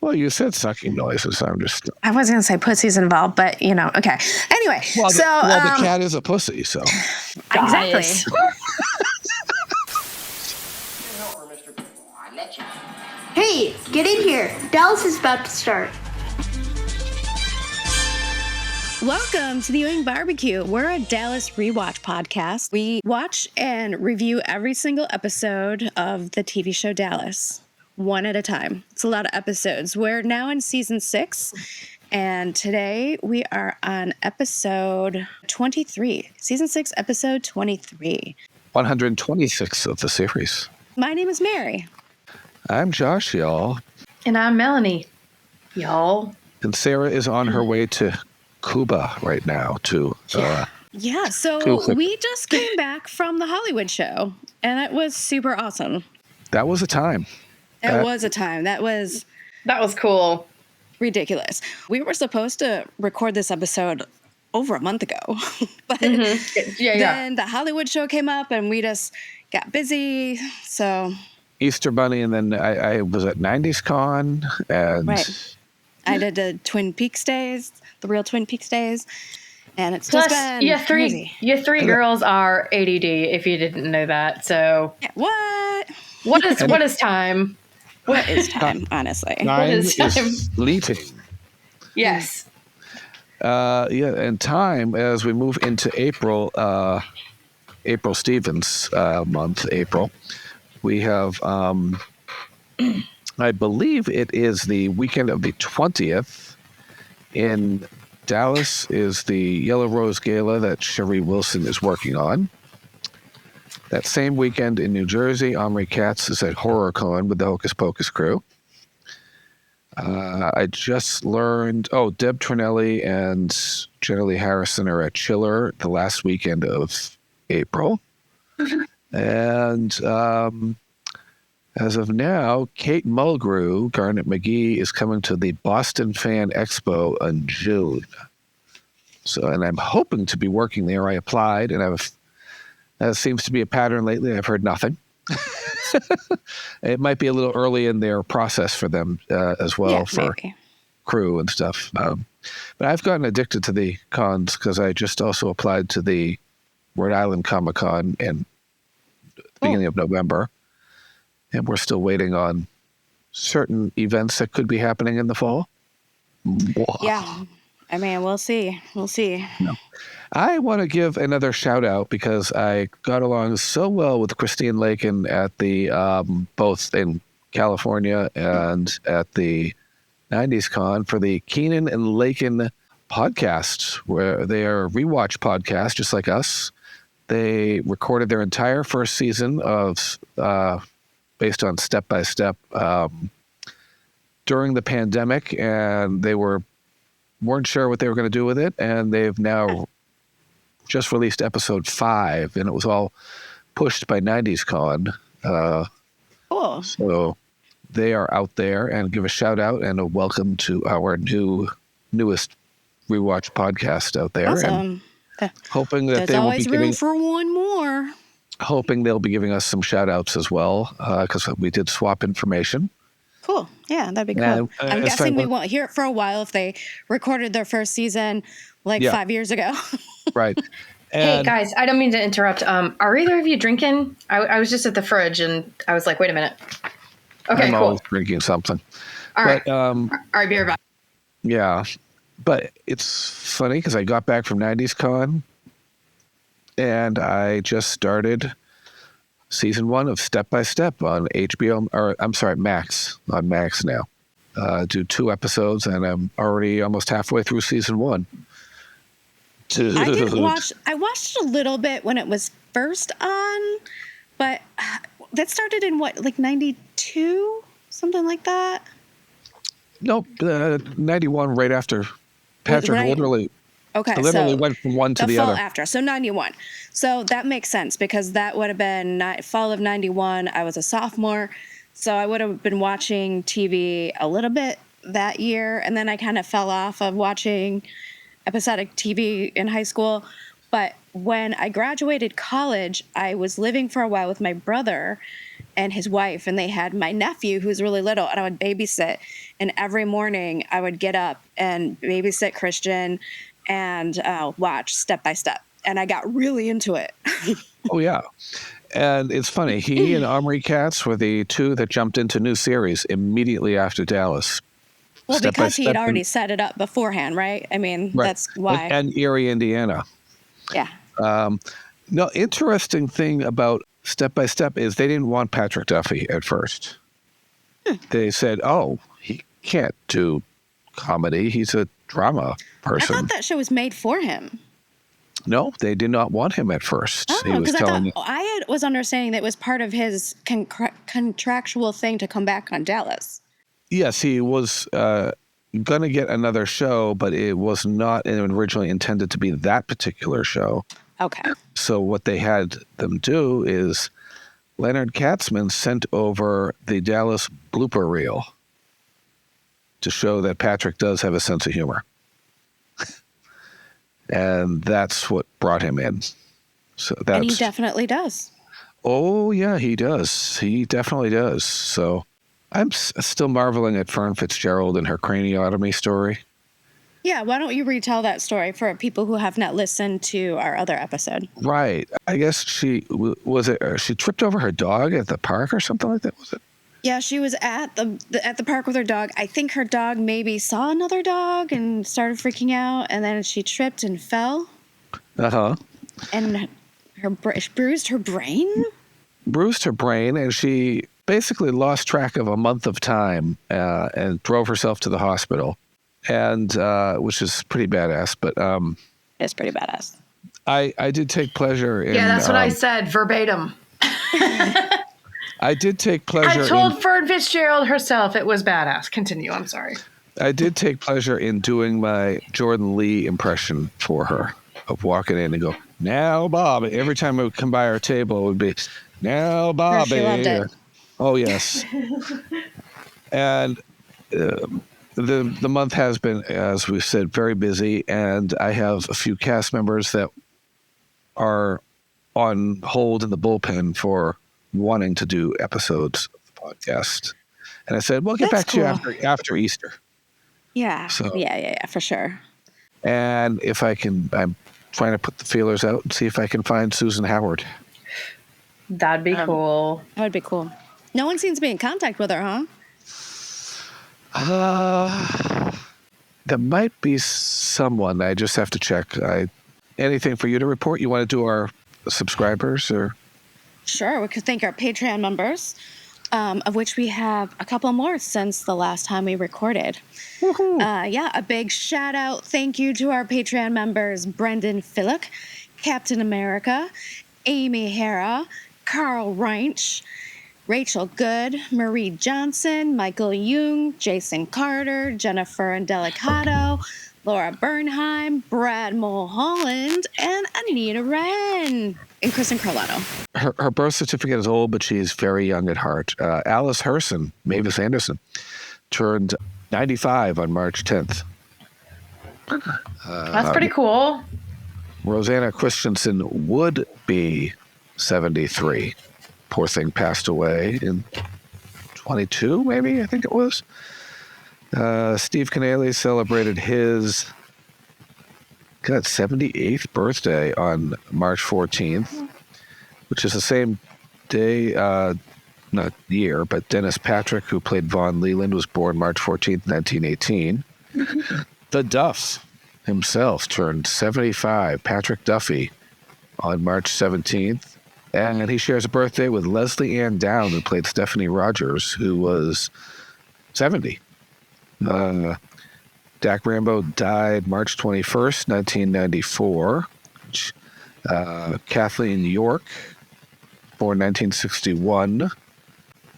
Well, you said sucking noises. I'm just. I was going to say pussy's involved, but okay. Anyway, the cat is a pussy, so. Exactly. Hey, get in here. Dallas is about to start. Welcome to the Ewing Barbecue. We're a Dallas rewatch podcast. We watch and review every single episode of the TV show Dallas, one at a time. It's a lot of episodes. We're now in season 6, and today we are on episode 23. Season 6, episode 23. 126 of the series. My name is Mary. I'm Josh, y'all. And I'm Melanie, y'all. And Sarah is on her way to Cuba right now to so we just came back from the Hollywood show, and it was super awesome. That was a time. That was cool. Ridiculous. We were supposed to record this episode over a month ago, but then the Hollywood show came up and we just got busy. So Easter Bunny, and then I was at 90s Con, and right. I did the Twin Peaks days, the real Twin Peaks days, and it's just been crazy. Your three girls are ADD, if you didn't know that. So what is time? What is time, honestly? Time is leaping. Yes. And time, as we move into April Stevens month, April, we have, I believe it is the weekend of the 20th. In Dallas is the Yellow Rose Gala that Sherry Wilson is working on. That same weekend in New Jersey, Omri Katz is at HorrorCon with the Hocus Pocus crew. I just learned, Deb Trinelli and Jenna Lee Harrison are at Chiller the last weekend of April. And as of now, Kate Mulgrew, Garnet McGee, is coming to the Boston Fan Expo in June. And I'm hoping to be working there. I applied, and that seems to be a pattern lately. I've heard nothing. It might be a little early in their process for them as well, for maybe. Crew and stuff. But I've gotten addicted to the cons because I just also applied to the Rhode Island Comic Con in the beginning of November. And we're still waiting on certain events that could be happening in the fall. Whoa. Yeah. I mean, we'll see. No. I want to give another shout out because I got along so well with Christine Lakin at the both in California and at the 90s Con for the Keenan and Lakin podcast, where they are a rewatch podcast just like us. They recorded their entire first season of based on Step by Step during the pandemic, and they weren't sure what they were going to do with it, and they've now just released episode 5, and it was all pushed by 90s Con. Cool. So they are out there, and give a shout out and a welcome to our newest rewatch podcast out there. Awesome. And hoping that There's always room for one more. Hoping they'll be giving us some shout outs as well, because we did swap information. Cool. Yeah, that'd be cool. I'm guessing we won't hear it for a while if they recorded their first season 5 years ago. Right. Hey, guys, I don't mean to interrupt. Are either of you drinking? I was just at the fridge, and I was like, wait a minute. Okay, I'm cool. always drinking something. All right. All right, beer back. Yeah. But it's funny because I got back from 90s Con, and I just started season 1 of Step by Step on HBO, or I'm sorry, Max, on Max now. Do 2 episodes, and I'm already almost halfway through season 1. I watched a little bit when it was first on, but that started in 92? Something like that? Nope, 91 right after Patrick literally went from one to the other. The fall after, so 91. So that makes sense because that would have been fall of 91. I was a sophomore, so I would have been watching TV a little bit that year, and then I kind of fell off of watching episodic TV in high school. But when I graduated college, I was living for a while with my brother, and his wife, and they had my nephew who's really little, and I would babysit. And every morning I would get up and babysit Christian and watch Step by Step. And I got really into it. Oh, yeah. And it's funny, he and Omri Katz were the two that jumped into new series immediately after Dallas. Well, Step by because he had Step already set it up beforehand, right? I mean, Right. that's why. And Erie, Indiana. Yeah. No, interesting thing about Step by Step is they didn't want Patrick Duffy at first. They said, oh, he can't do comedy. He's a drama I person. thought that show was made for him. No, they did not want him at first. Oh, because I was understanding that it was part of his contractual thing to come back on Dallas. Yes, he was going to get another show, but it was not originally intended to be that particular show. Okay. So what they had them do is Leonard Katzman sent over the Dallas blooper reel to show that Patrick does have a sense of humor. And that's what brought him in. So that's, And he definitely does. Oh, yeah, he does. He definitely does. So I'm still marveling at Fern Fitzgerald and her craniotomy story. Yeah, why don't you retell that story for people who have not listened to our other episode? Right. I guess she tripped over her dog at the park or something like that, was it? Yeah, she was at the park with her dog. I think her dog maybe saw another dog and started freaking out, and then she tripped and fell. Uh-huh. And bruised her brain? Bruised her brain, and she basically lost track of a month of time and drove herself to the hospital, and which is pretty badass. But It's pretty badass. I did take pleasure in... Yeah, that's what I said, verbatim. I did take pleasure I told Fern Fitzgerald herself it was badass. Continue, I'm sorry. I did take pleasure in doing my Jordan Lee impression for her, of walking in and go, now, Bob. Every time I would come by our table, it would be, now, Bobby. She loved it. Oh, yes. And the month has been, as we said, very busy, and I have a few cast members that are on hold in the bullpen for wanting to do episodes of the podcast. And I said, we'll get That's back to cool. you after Easter. Yeah. So- Yeah, for sure. And if I can, I'm trying to put the feelers out and see if I can find Susan Howard. That'd be cool. That would be cool. No one seems to be in contact with her, huh? There might be someone. I just have to check. Anything for you to report? You want to do our subscribers or? Sure, we could thank our Patreon members, of which we have a couple more since the last time we recorded. A big shout out, thank you to our Patreon members, Brendan Phillick, Captain America, Amy Hara, Carl Reinsch, Rachel Good, Marie Johnson, Michael Ewing, Jason Carter, Jennifer Indelicato, Laura Bernheim, Brad Mulholland, and Anita Wren, and Kristen Carlano. Her birth certificate is old, but she's very young at heart. Alice Herson, Mavis Anderson, turned 95 on March 10th. That's pretty cool. Rosanna Christensen would be 73. Poor thing passed away in 22, maybe, I think it was. Steve Canale celebrated his 78th birthday on March 14th, which is the same day, not year, but Dennis Patrick, who played Von Leland, was born March 14th, 1918. The Duff himself turned 75, Patrick Duffy, on March 17th. And he shares a birthday with Leslie Ann Down, who played Stephanie Rogers, who was 70. Dak Rambo died March 21st, 1994. Kathleen York, born 1961.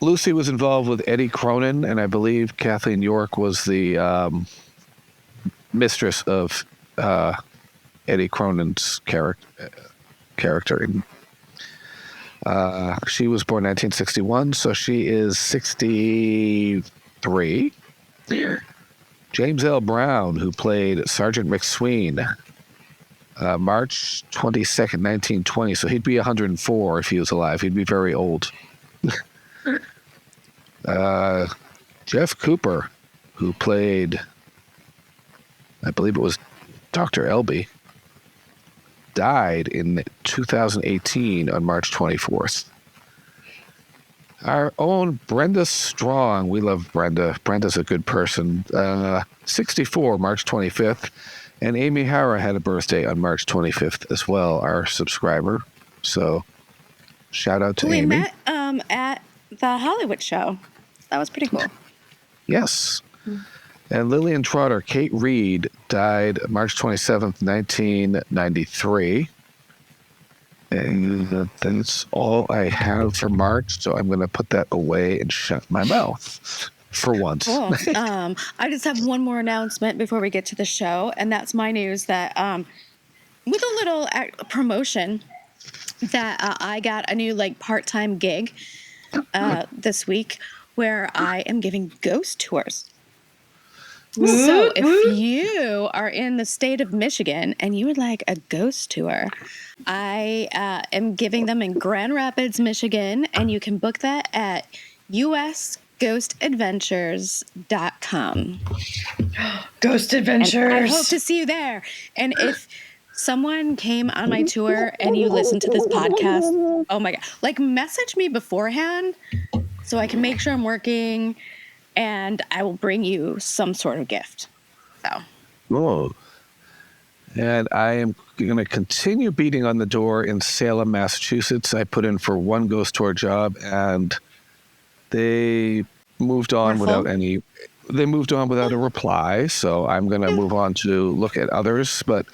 Lucy was involved with Eddie Cronin, and I believe Kathleen York was the mistress of Eddie Cronin's character. She was born 1961, so she is 63. James L. Brown, who played Sergeant McSween, March 22nd, 1920. So he'd be 104 if he was alive. He'd be very old. Jeff Cooper, who played, I believe it was Dr. Elby, died in 2018 on March 24th. Our own Brenda Strong, we love Brenda. Brenda's a good person. 64, March 25th. And Amy Hara had a birthday on March 25th as well, our subscriber. So shout out to We Amy. met at the Hollywood show. That was pretty cool. Yes. And Lillian Trotter, Kate Reed, died March 27th, 1993. And that's all I have for March, so I'm going to put that away and shut my mouth for once. Cool. I just have one more announcement before we get to the show, and that's my news that with a little promotion that I got a new part-time gig this week where I am giving ghost tours. So if you are in the state of Michigan and you would like a ghost tour, I am giving them in Grand Rapids, Michigan, and you can book that at usghostadventures.com. Ghost Adventures. And I hope to see you there. And if someone came on my tour and you listen to this podcast, oh my God, message me beforehand so I can make sure I'm working, and I will bring you some sort of gift. So. Oh. And I am going to continue beating on the door in Salem, Massachusetts. I put in for one ghost tour job, and they moved on without a reply. So I'm going to move on to look at others. But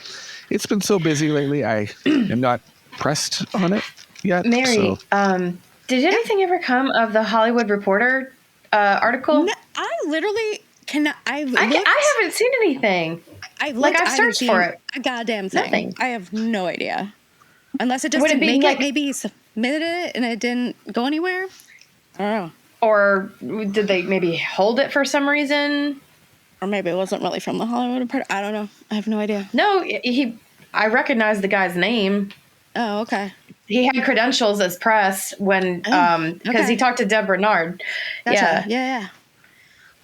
it's been so busy lately, I am not pressed on it yet. Mary, did anything ever come of the Hollywood Reporter article? No, I literally cannot. I haven't seen anything. I've searched for it. A goddamn thing. Nothing. I have no idea. Unless it just Would it didn't be make it. Maybe he submitted it and it didn't go anywhere. I don't know. Or did they maybe hold it for some reason? Or maybe it wasn't really from the Hollywood Reporter. I don't know. I have no idea. No, I recognize the guy's name. Oh, okay. He had credentials as press when because he talked to Deb Bernard. Gotcha. Yeah.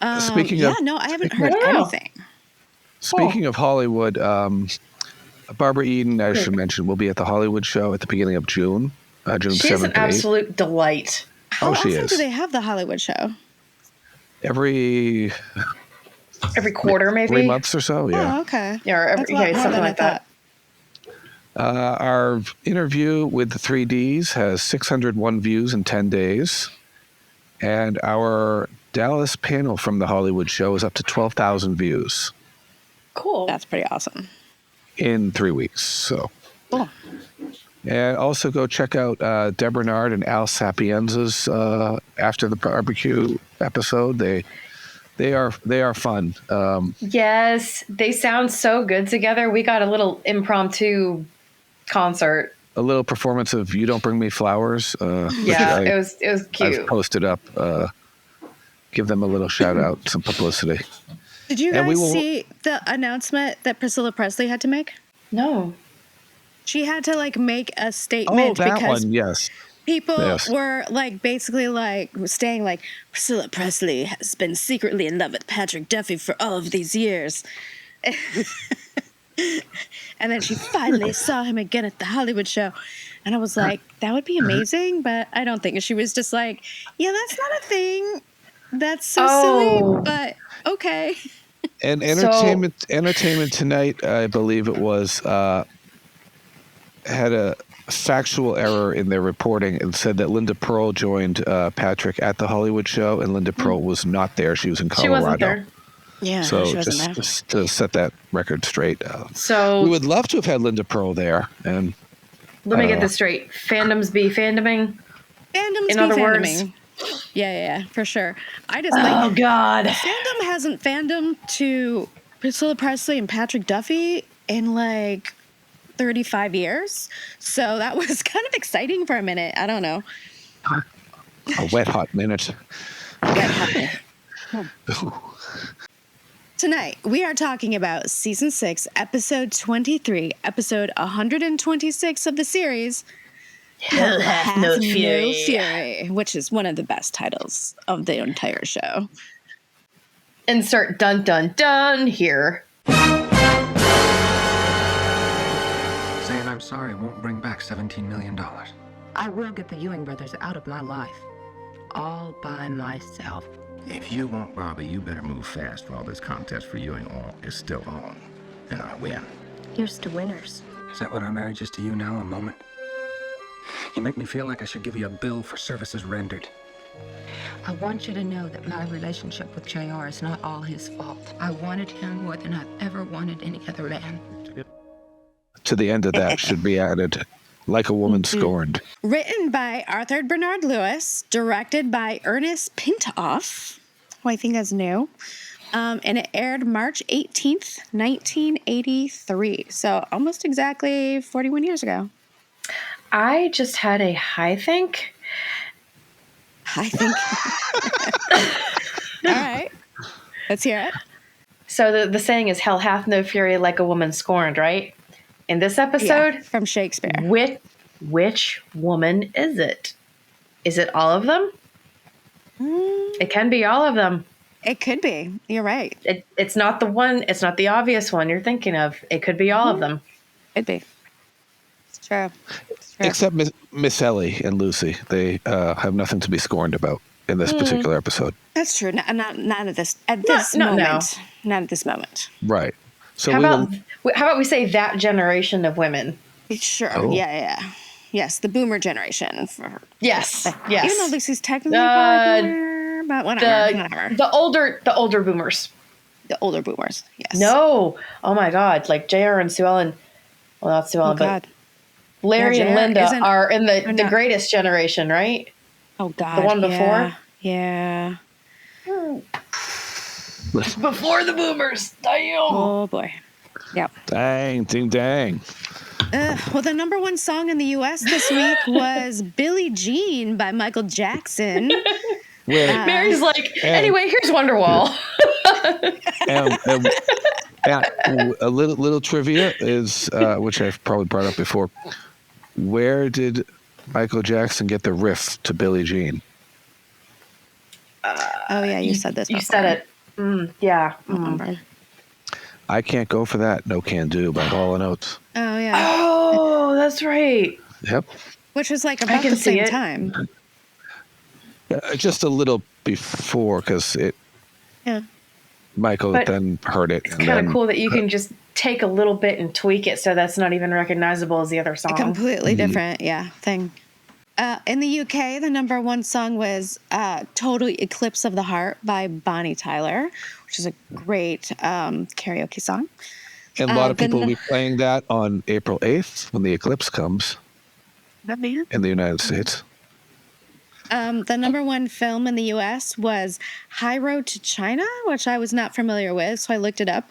I haven't heard anything. Speaking of Hollywood, Barbara Eden, I should mention, will be at the Hollywood show at the beginning of June. June 7th. She's an absolute delight. How she often is. do they have the Hollywood show? Every quarter, maybe 3 months or so. Yeah. Oh, okay. Yeah, or something like that. Our interview with the 3Ds has 601 views in 10 days. And our Dallas panel from the Hollywood show is up to 12,000 views. Cool. That's pretty awesome. In 3 weeks. So. Cool. And also go check out Deb Bernard and Al Sapienza's After the Barbecue episode. They are fun. Yes, they sound so good together. We got a little impromptu concert. A little performance of "You Don't Bring Me Flowers." It was cute. I've posted up. Give them a little shout out, some publicity. Did you guys see the announcement that Priscilla Presley had to make? No. She had to make a statement because yes. People were basically saying Priscilla Presley has been secretly in love with Patrick Duffy for all of these years. And then she finally saw him again at the Hollywood show. And I was like, that would be amazing, but I don't think. And she was just like, yeah, that's not a thing. That's so silly, but okay. And Entertainment Tonight, I believe it was, had a factual error in their reporting and said that Linda Pearl joined Patrick at the Hollywood show, and Linda Pearl was not there. She was in Colorado. She wasn't there. Yeah, so she wasn't there. just to set that record straight. So we would love to have had Linda Pearl there. And let me get this straight: fandoms be fandoming. Fandoms in be other fandoming. words. Yeah, for sure. I just God, fandom hasn't fandom to Priscilla Presley and Patrick Duffy in 35 years. So that was kind of exciting for a minute. I don't know. A wet hot minute. Tonight, we are talking about Season 6, Episode 23, Episode 126 of the series, Hell hath no fury. Which is one of the best titles of the entire show. Insert dun dun dun here. Saying I'm sorry won't bring back $17 million. I will get the Ewing brothers out of my life. All by myself. If you want Barbie, you better move fast while this contest for Ewing all is still on. And I win. Here's to winners. Is that what our marriage is to you now, a moment? You make me feel like I should give you a bill for services rendered. I want you to know that my relationship with JR is not all his fault. I wanted him more than I've ever wanted any other man. To the end of that should be added, Like a Woman Scorned. Written by Arthur Bernard Lewis, directed by Ernest Pintoff, who I think is new. And it aired March 18th, 1983. So almost exactly 41 years ago. I just had a high think. I think. All right. Let's hear it. So the saying is, hell hath no fury like a woman scorned, right? In this episode, Yeah, from Shakespeare. Which woman is it? Is it all of them? It can be all of them. It could be. You're right. It's not the one. It's not the obvious one you're thinking of. It could be all of them. Could be. It's true. Except Miss Ellie and Lucy. They have nothing to be scorned about in this particular episode. That's true. Not at this moment. No. Not at this moment. Right. So How about we say that generation of women? Sure. Oh. Yeah. Yes, the boomer generation. For Yes. Even though Lucy's technically boomer, but whatever. The older boomers. The older boomers. Yes. No. Oh my God. Like JR and Sue Ellen. Well, not Sue Ellen, but Larry and JR Linda are in the greatest generation, right? Oh God. The one before? Yeah. Before the boomers. Damn. Oh boy. Yep. Dang. Well, the number one song in the U.S. this week was "Billie Jean" by Michael Jackson. Mary's like, anyway, here's Wonderwall. And a little trivia is, which I've probably brought up before. Where did Michael Jackson get the riff to Billie Jean? Oh yeah, you said this. You before. said it. Yeah. Remember. I Can't Go For That, No Can Do by Hall & Oates. Oh yeah. Oh, that's right. Yep. Which was like about can the see same it. time. Just a little before, because Michael But then heard it. It's kind of cool that you can just take a little bit and tweak it so that's not even recognizable as the other song. A completely different, thing. In the UK, the number one song was Total Eclipse of the Heart by Bonnie Tyler, which is a great karaoke song. And a lot of people will be playing that on April 8th when the eclipse comes in the United States. The number one film in the U.S. was High Road to China, which I was not familiar with, so I looked it up.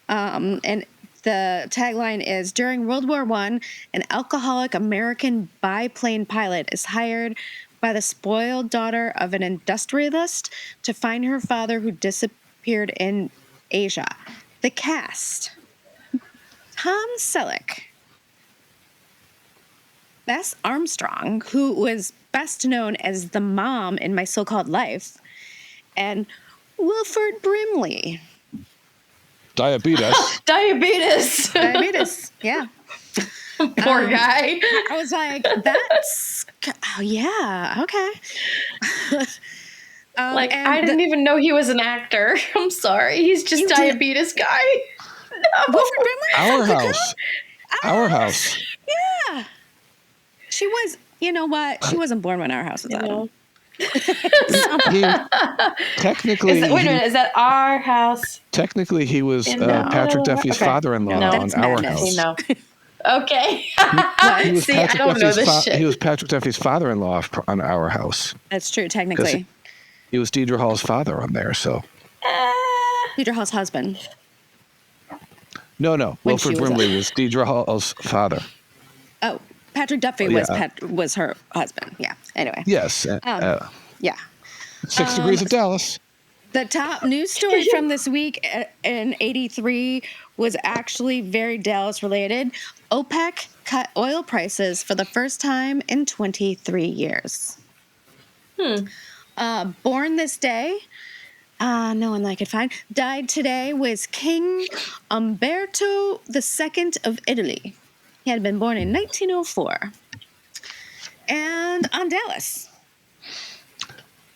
And the tagline is, during World War I, an alcoholic American biplane pilot is hired by the spoiled daughter of an industrialist to find her father who disappeared in Asia. The cast: Tom Selleck, Bess Armstrong, who was best known as the mom in My So-Called Life, and Wilford Brimley. Diabetes. Diabetes, yeah. Poor guy. I was like, okay. I didn't even know he was an actor. I'm sorry. He's just diabetes guy. No. Wilford Brimley? Our house. Yeah. She was, you know what? She wasn't born when Our House was out. Technically, wait a minute. Is that Our House? Technically, he was Patrick Duffy's father-in-law on Our House. No. Okay. He was See, I don't know this shit. He was Patrick Duffy's father-in-law on Our House. That's true, technically. He was Deidre Hall's father on there, so. Deidre Hall's husband. No. When Wilford she was Brimley was Deidre Hall's father. Oh, Patrick Duffy was her husband. Yeah. Anyway. Yes. Yeah. 6 Degrees of Dallas. The top news story from this week in 83 was actually very Dallas related. OPEC cut oil prices for the first time in 23 years. Born this day, no one that I could find, died today was King Umberto II of Italy. He had been born in 1904. And on Dallas.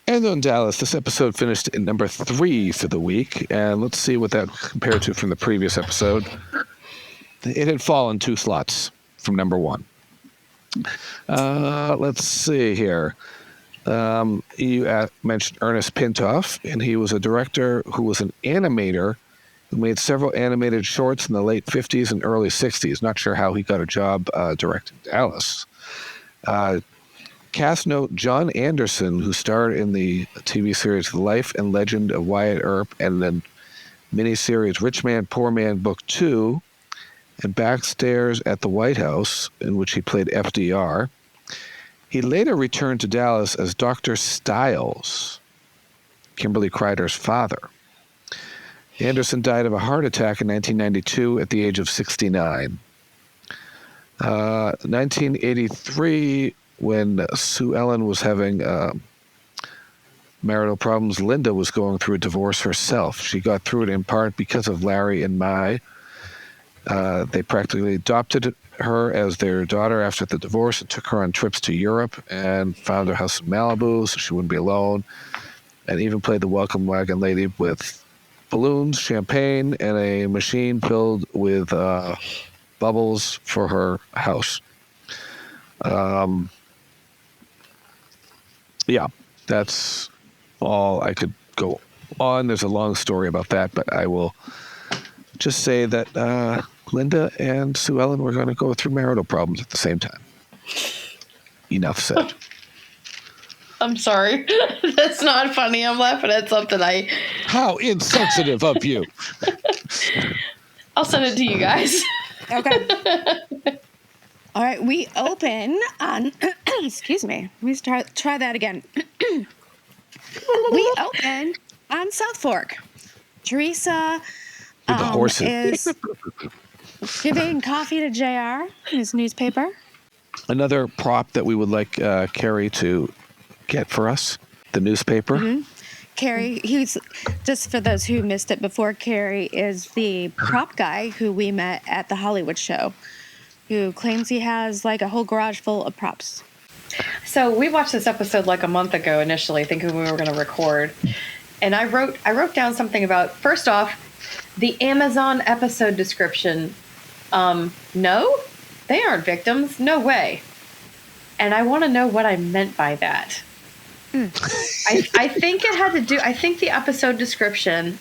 And on Dallas, this episode finished at number 3 for the week. And let's see what that compared to from the previous episode. It had fallen 2 slots from number 1. Let's see here. You mentioned Ernest Pintoff, and he was a director who was an animator who made several animated shorts in the late 50s and early 60s. Not sure how he got a job directing Dallas. Cast note, John Anderson, who starred in the TV series The Life and Legend of Wyatt Earp and the miniseries Rich Man, Poor Man Book 2, and Backstairs at the White House, in which he played FDR. He later returned to Dallas as Dr. Stiles, Kimberly Kreider's father. Anderson died of a heart attack in 1992 at the age of 69. 1983, when Sue Ellen was having marital problems, Linda was going through a divorce herself. She got through it in part because of Larry and Mai. They practically adopted her as their daughter after the divorce and took her on trips to Europe and found her house in Malibu so she wouldn't be alone, and even played the welcome wagon lady with balloons, champagne, and a machine filled with bubbles for her house. Yeah, that's all I could go on. There's a long story about that, but I will just say that Linda and Sue Ellen were going to go through marital problems at the same time. Enough said. I'm sorry. That's not funny. I'm laughing at something How insensitive of you. I'll send it to you guys. Okay. All right, we open on, excuse me, let me try that again. We open on South Fork. Teresa With the horses. is giving coffee to JR, his newspaper. Another prop that we would like Carrie to get for us, the newspaper. Mm-hmm. Carrie, he's, just for those who missed it before, Carrie is the prop guy who we met at the Hollywood show, who claims he has like a whole garage full of props. So we watched this episode like a month ago initially, thinking we were going to record. And I wrote down something about, first off, the Amazon episode description. No, they aren't victims. No way. And I want to know what I meant by that. I think it had to do, I think the episode description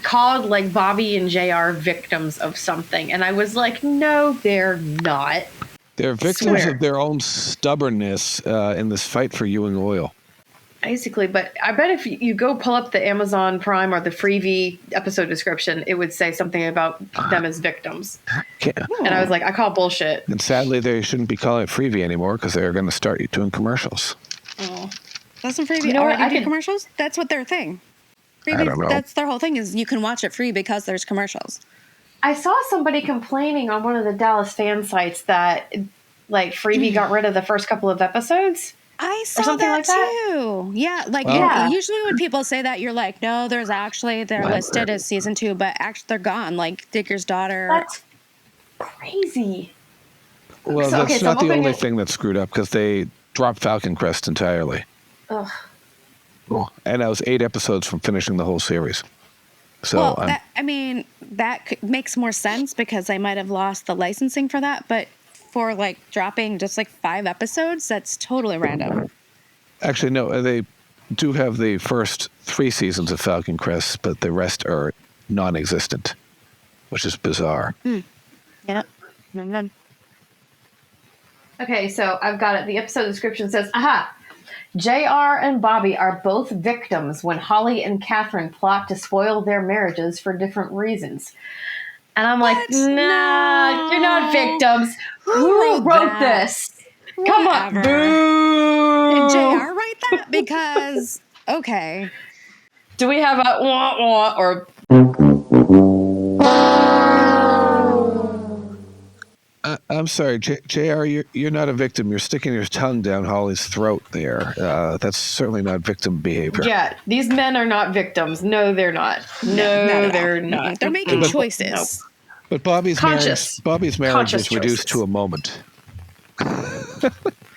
called like Bobby and JR victims of something. And I was like, no, they're not. They're victims of their own stubbornness in this fight for Ewing oil. Basically, but I bet if you go pull up the Amazon Prime or the Freevee episode description, it would say something about them as victims. And I was like, I call bullshit. And sadly, they shouldn't be calling it Freevee anymore because they're going to start doing commercials. Oh. Doesn't Freevee already do commercials? That's what their thing. Freevee, I don't know. That's their whole thing is you can watch it free because there's commercials. I saw somebody complaining on one of the Dallas fan sites that like Freevee got rid of the first couple of episodes. I saw something that like that? too. Yeah, like usually when people say that, you're like, no, they're listed as season 2, but actually they're gone. Like Digger's daughter. That's crazy. Well, that's not the only thing that's screwed up because they dropped Falcon Crest entirely. Ugh. Oh, and I was 8 episodes from finishing the whole series. So that makes more sense because they might have lost the licensing for that, but for like dropping just like 5 episodes, that's totally random. Actually, no, they do have the first 3 seasons of Falcon Crest, but the rest are non-existent, which is bizarre. Yep. Okay, so I've got it. The episode description says, aha, JR and Bobby are both victims when Holly and Catherine plot to spoil their marriages for different reasons. And I'm like, nah, you're not victims. Who wrote this? Come on. Boo! Did JR write that? Because, okay. Do we have a wah wah or? I'm sorry, JR, you're not a victim. You're sticking your tongue down Holly's throat there. That's certainly not victim behavior. Yeah, these men are not victims. No, they're not. No, not at they're all. not. They're making Mm-mm. choices. Nope. But Bobby's Conscious. marriage Conscious was reduced choices. to a moment.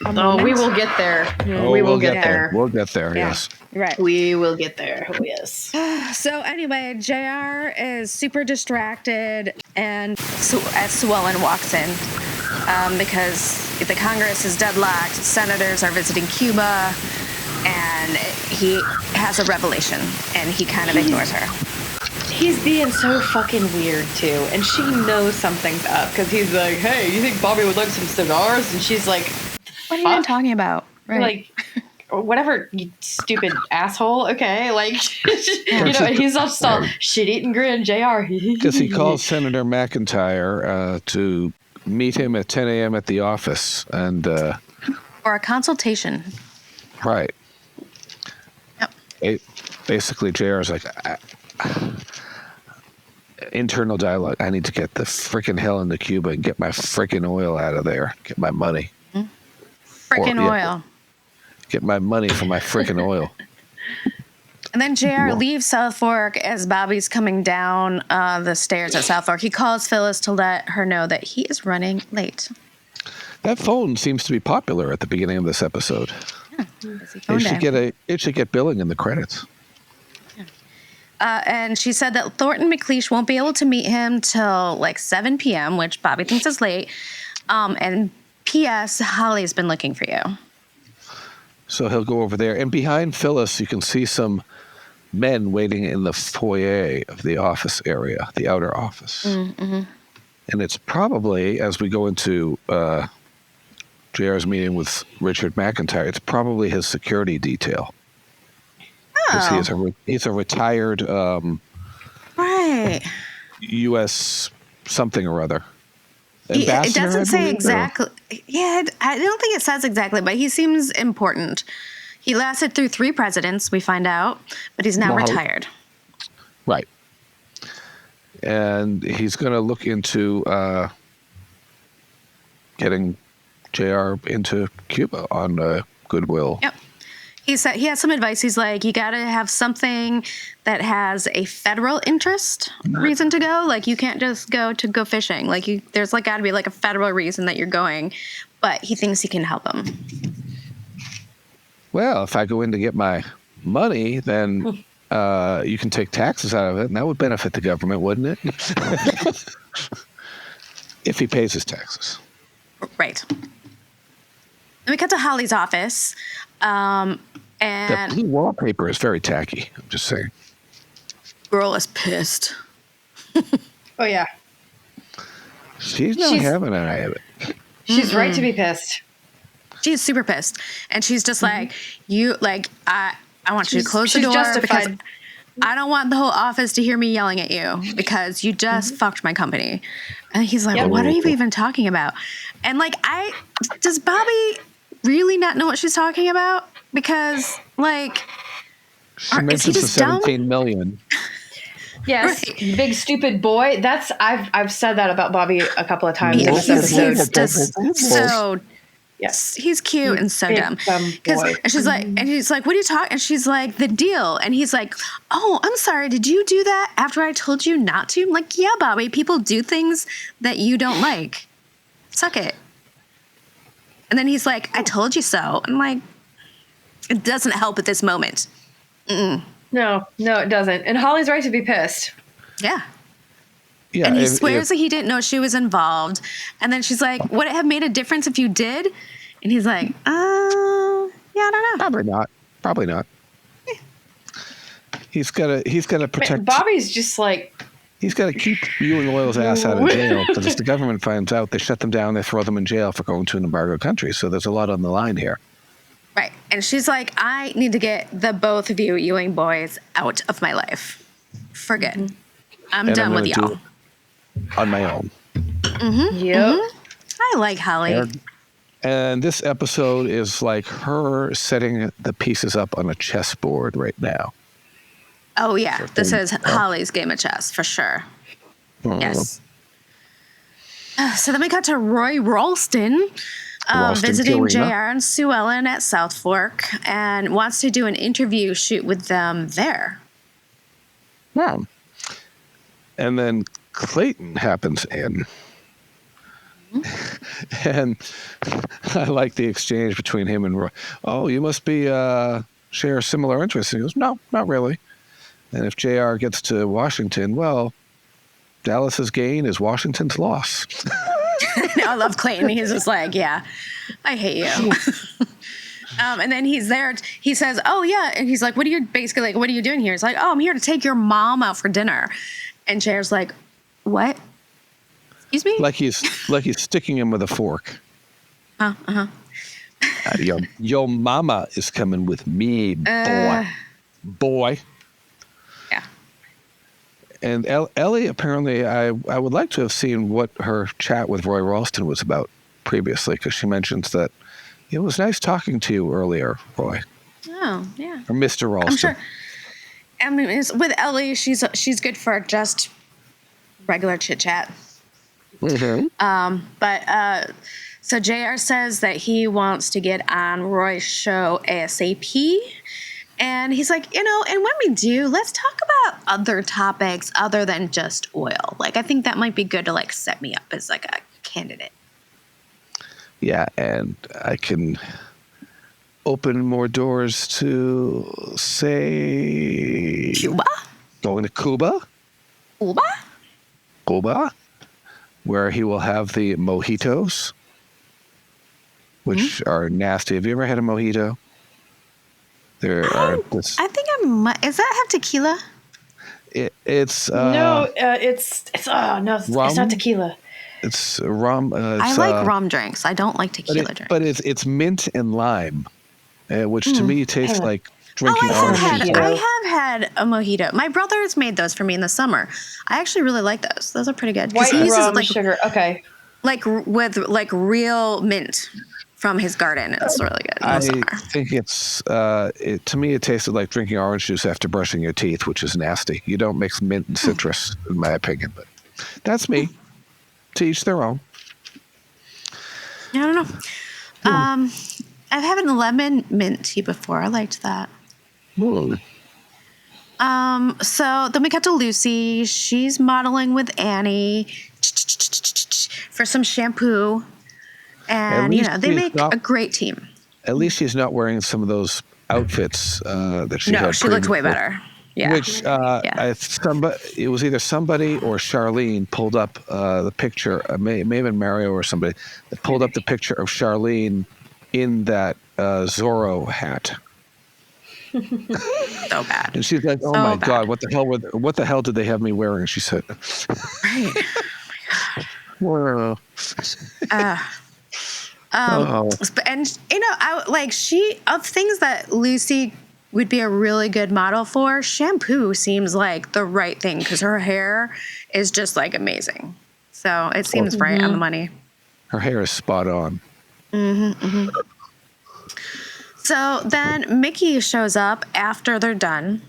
Oh, we will get there. We will get there. We'll get there, Yeah. yes. Right. We will get there. Oh, yes. So anyway, JR is super distracted, and as Suellen walks in, because the Congress is deadlocked, senators are visiting Cuba, and he has a revelation, and he kind of ignores her. He's being so fucking weird, too. And she knows something's up, because he's like, hey, you think Bobby would like some cigars? And she's like, What are you even talking about? Right. like, whatever, you stupid asshole. Okay, like, you know, and he's just all shit-eating grin, JR. Because he calls Senator McIntyre to meet him at 10 a.m. at the office. And, For a consultation. right. Yep. Basically, JR's like, internal dialogue. I need to get the freaking hell into Cuba and get my freaking oil out of there. Get my money. Freaking Or, yeah. oil. Get my money for my freaking oil. And then JR leaves South Fork as Bobby's coming down the stairs at South Fork. He calls Phyllis to let her know that he is running late. That phone seems to be popular at the beginning of this episode. Busy phone It should get billing in the credits. And she said that Thornton McLeish won't be able to meet him till like 7 p.m., which Bobby thinks is late. And P.S. Holly's been looking for you. So he'll go over there. And behind Phyllis, you can see some men waiting in the foyer of the office area, the outer office. Mm-hmm. And it's probably, as we go into JR's meeting with Richard McIntyre, it's probably his security detail. Because he's a retired Right. U.S. something or other. It Ambassador, doesn't I say believe, exactly. Yeah, I don't think it says exactly, but he seems important. He lasted through 3 presidents, we find out, but he's now retired. Right. And he's going to look into getting JR into Cuba on goodwill. Yep. He said he has some advice. He's like, you got to have something that has a federal interest reason to go. Like, you can't just go fishing. Like, there's like got to be like a federal reason that you're going. But he thinks he can help him. Well, if I go in to get my money, then you can take taxes out of it, and that would benefit the government, wouldn't it? If he pays his taxes. Right. Then we cut to Holly's office. And The blue wallpaper is very tacky. I'm just saying. girl is pissed. Oh, yeah. She's not having any of it. She's right to be pissed. She's super pissed. And she's just like, I want you to close the she's door justified. because I don't want the whole office to hear me yelling at you because you just fucked my company. And he's like, what are you even talking about? And like, does Bobby really not know what she's talking about? Because like, She is he mentions the just dumb? 17 million. Yes, Right. big stupid boy. That's I've said that about Bobby a couple of times in this He's episode. just so Yes. he's cute and so Big dumb. boy. And she's like, what are you talking? And she's like, the deal. And he's like, oh, I'm sorry. Did you do that after I told you not to? I'm like, yeah, Bobby. People do things that you don't like. Suck it. And then he's like, I told you so. I'm like, it doesn't help at this moment. No, it doesn't. And Holly's right to be pissed. Yeah. Yeah, And he if- swears that he didn't know she was involved. And then she's like, would it have made a difference if you did? And he's like, yeah, I don't know. Probably not. He's got to protect. Bobby's just like, He's got to keep Ewing Oil's ass out of jail because if the government finds out, they shut them down, they throw them in jail for going to an embargo country. So there's a lot on the line here. Right. And she's like, I need to get the both of you Ewing boys out of my life. For good. I'm And done I'm with gonna y'all. do it on my own. yep. I like Holly. And this episode is like her setting the pieces up on a chessboard right now. Oh, yeah. This is Holly's game of chess, for sure. Yes. So then we got to Roy Ralston visiting JR and Sue Ellen at South Fork and wants to do an interview shoot with them there. Yeah. And then Clayton happens in. And I like the exchange between him and Roy. Oh, you must be share similar interests. And he goes, no, not really. And if JR gets to Washington, well, Dallas's gain is Washington's loss. I love Clayton. He's just like, yeah, I hate you. And then he's there. He says, oh, yeah. And he's like, what are you doing here? He's like, oh, I'm here to take your mom out for dinner. And JR's like, what? Excuse me? Like he's sticking him with a fork. Your mama is coming with me, boy. Yeah. And Ellie, apparently, I would like to have seen what her chat with Roy Ralston was about previously, because she mentions that it was nice talking to you earlier, Roy. Oh, yeah. Or Mr. Ralston. I'm sure. I mean, with Ellie, she's good for just regular chit chat. Mm-hmm. So JR says that he wants to get on Roy's show ASAP. And he's like, and when we do, let's talk about other topics other than just oil. Like, I think that might be good to, set me up as, a candidate. Yeah, and I can open more doors to, say... Cuba? Going to Cuba? Cuba, where he will have the mojitos, which are nasty. Have you ever had a mojito? I think I might. Does that have tequila? It's no, it's rum? it's not tequila. It's rum. I like rum drinks. I don't like tequila drinks. But it's mint and lime, which to me tastes like drinking I orange have juice. had a mojito. My brother has made those for me in the summer. I actually really like those. Those are pretty good. White he uses rum, sugar. Okay. With real mint from his garden. It's really good in the summer. I think to me, it tasted like drinking orange juice after brushing your teeth, which is nasty. You don't mix mint and citrus, in my opinion, but that's me. To each their own. I don't know. I've had a lemon mint tea before. I liked that. Mm. So then we got to Lucy. She's modeling with Annie for some shampoo. And, they make a great team. At least she's not wearing some of those outfits that she had. No, she looked way better. Yeah. Which it was either somebody or Charlene pulled up the picture, may have been Mario or somebody, that pulled up the picture of Charlene in that Zorro hat. So bad. And she's like, "Oh so my bad. God, what the hell did they have me wearing?" She said. Right. Well, And of things that Lucy would be a really good model for, shampoo seems like the right thing because her hair is just amazing. So it seems right on the money. her hair is spot on. So then Mickey shows up after they're done.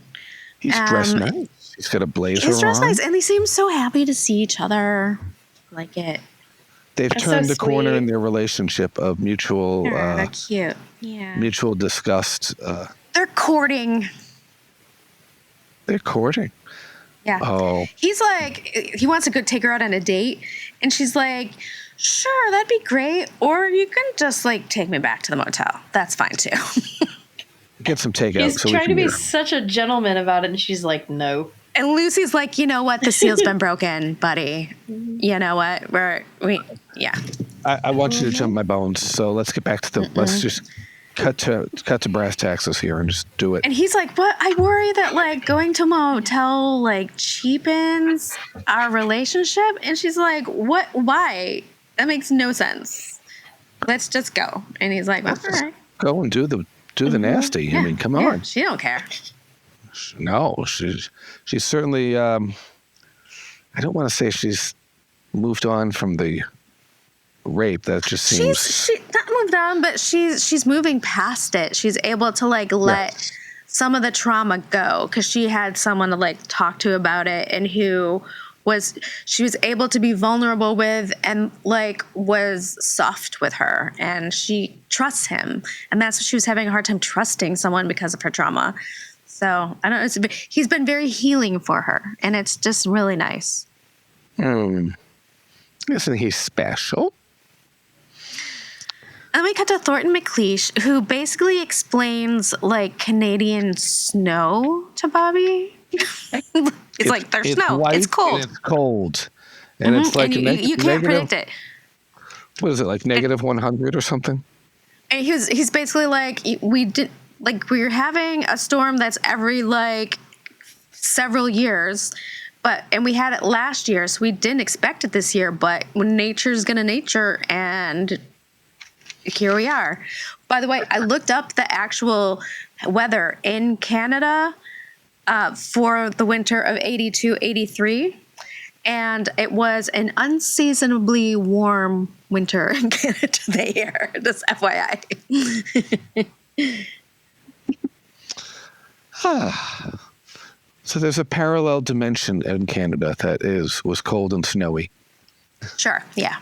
He's dressed nice. He's got a blazer He's dressed on. nice, and they seem so happy to see each other. Like it. They've That's turned so the corner sweet. in their relationship of mutual They're cute. Yeah. mutual disgust. They're courting. They're courting. Yeah. Oh, He's like, he wants to go take her out on a date. And she's like, sure, that'd be great. Or you can just take me back to the motel. That's fine too. get some takeout. He's so we trying can to be get her. such a gentleman about it, and she's like, no. And Lucy's like, you know what? The seal's been broken, buddy. You know what? Yeah. I want you to jump my bones. So let's get back to the. Let's just cut to brass taxes here and just do it. And he's like, what? I worry that going to a motel cheapens our relationship. And she's like, what? Why? That makes no sense. Let's just go. And he's like, well, all right. Go and do the nasty. Yeah. I mean, come Yeah, on. she don't care. No, she's certainly. I don't want to say she's moved on from the rape. That just seems. She's not moved on, but she's moving past it. She's able to let some of the trauma go, because she had someone to like talk to about it, and she was able to be vulnerable with, and like was soft with her, and she trusts him, and that's what she was having a hard time trusting someone because of her trauma. So I don't know. He's been very healing for her, and it's just really nice. Isn't he special? And then we cut to Thornton McLeish, who basically explains like Canadian snow to Bobby. It's like, there's snow. White It's cold. And it's cold. And it's like and you can't predict it. What is it, like negative 100 or something? And he's basically like, we're having a storm that's every like several years, and we had it last year, so we didn't expect it this year, but when nature's gonna nature, and here we are. By the way, I looked up the actual weather in Canada for the winter of 82-83, and it was an unseasonably warm winter in Canada that year. Just FYI. So there's a parallel dimension in Canada that was cold and snowy. Sure. Yeah.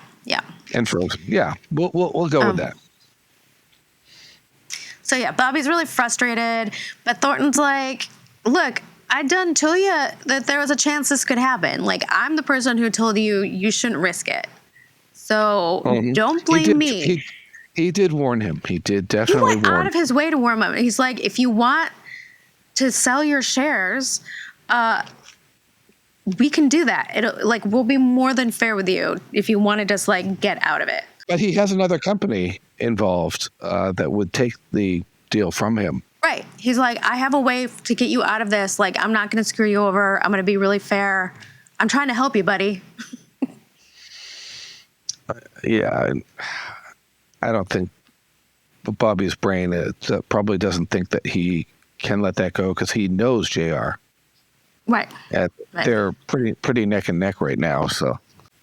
And frozen. Yeah, we'll go with that. So yeah, Bobby's really frustrated, but Thornton's like, look, I done told you that there was a chance this could happen. Like, I'm the person who told you shouldn't risk it. So don't blame me. He did warn him. He did definitely warn him. He went out of his way to warn him. He's like, if you want to sell your shares, we can do that. We'll be more than fair with you if you want to just like get out of it. But he has another company involved that would take the deal from him. Right. He's like, I have a way to get you out of this. Like, I'm not going to screw you over. I'm going to be really fair. I'm trying to help you, buddy. Yeah. I don't think Bobby's brain probably doesn't think that he can let that go, because he knows JR. Right. They're pretty neck and neck right now. So.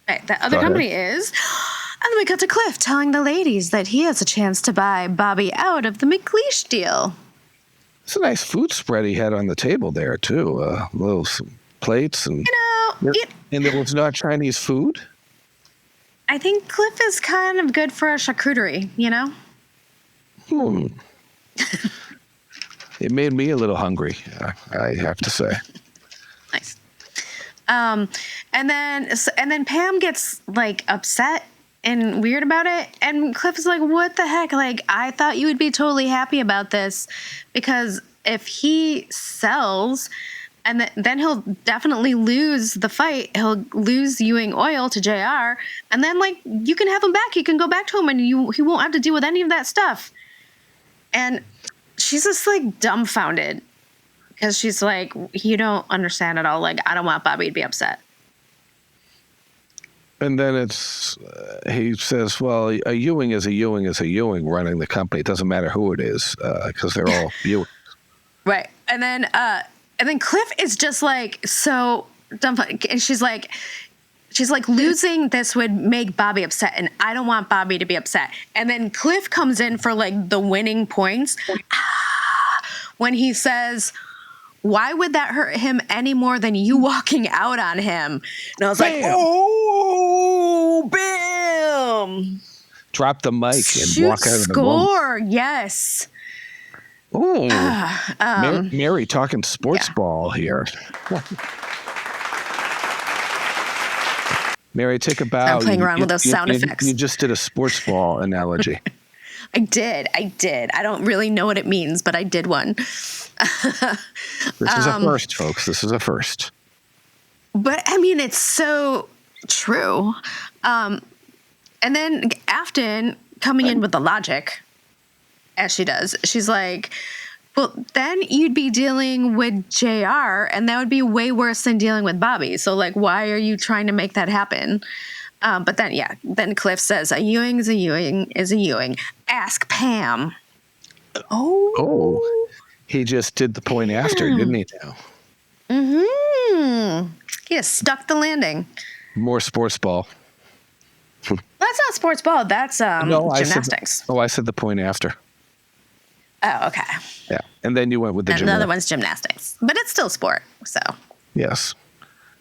Right. That other company is. And then we cut to Cliff telling the ladies that he has a chance to buy Bobby out of the McLeish deal. It's a nice food spread he had on the table there, too. Some plates. And, and there was not Chinese food? I think Cliff is kind of good for a charcuterie, you know? It made me a little hungry, I have to say. Nice. And then Pam gets, like, upset and weird about it, and Cliff is like, what the heck? Like, I thought you would be totally happy about this, because if he sells, and then he'll definitely lose the fight. He'll lose Ewing Oil to JR, and then, like, you can have him back. You can go back to him, and he won't have to deal with any of that stuff. And she's just, like, dumbfounded, because she's like, you don't understand at all. Like, I don't want Bobby to be upset. And then he says, well, a Ewing is a Ewing is a Ewing running the company. It doesn't matter who it is, because they're all Ewing. Right. And then Cliff is just like so dumbfounded. And she's like, losing this would make Bobby upset, and I don't want Bobby to be upset. And then Cliff comes in for like the winning points when he says, why would that hurt him any more than you walking out on him? And I was like, oh, bam! Drop the mic and walk out of the room. Score, yes. Oh, Mary talking sports ball here. Mary, take a bow. I'm playing around with those sound effects. You just did a sports ball analogy. I did. I don't really know what it means, but I did one. This is a first, folks. This is a first. But, I mean, it's so true. And then Afton coming in with the logic, as she does, she's like, well, then you'd be dealing with JR, and that would be way worse than dealing with Bobby. So, like, why are you trying to make that happen? But then Cliff says, a Ewing is a Ewing is a Ewing. Ask Pam. Oh. He just did the point after, didn't he now? Mm-hmm. He just stuck the landing. More sports ball. That's not sports ball. That's gymnastics. I said the point after. Oh, okay. Yeah. And then you went with the And the other one's gymnastics. But it's still sport, so. Yes.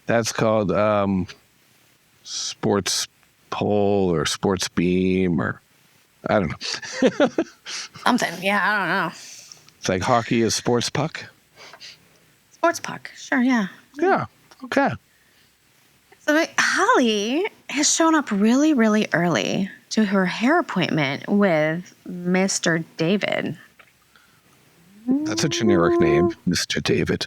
That's called sports pole or sports beam or I don't know. Something. Yeah, I don't know. It's like hockey is sports puck. Sports puck. Sure, yeah. Yeah. Okay. So Holly has shown up really, really early to her hair appointment with Mr. David. That's a generic name, Mr. David.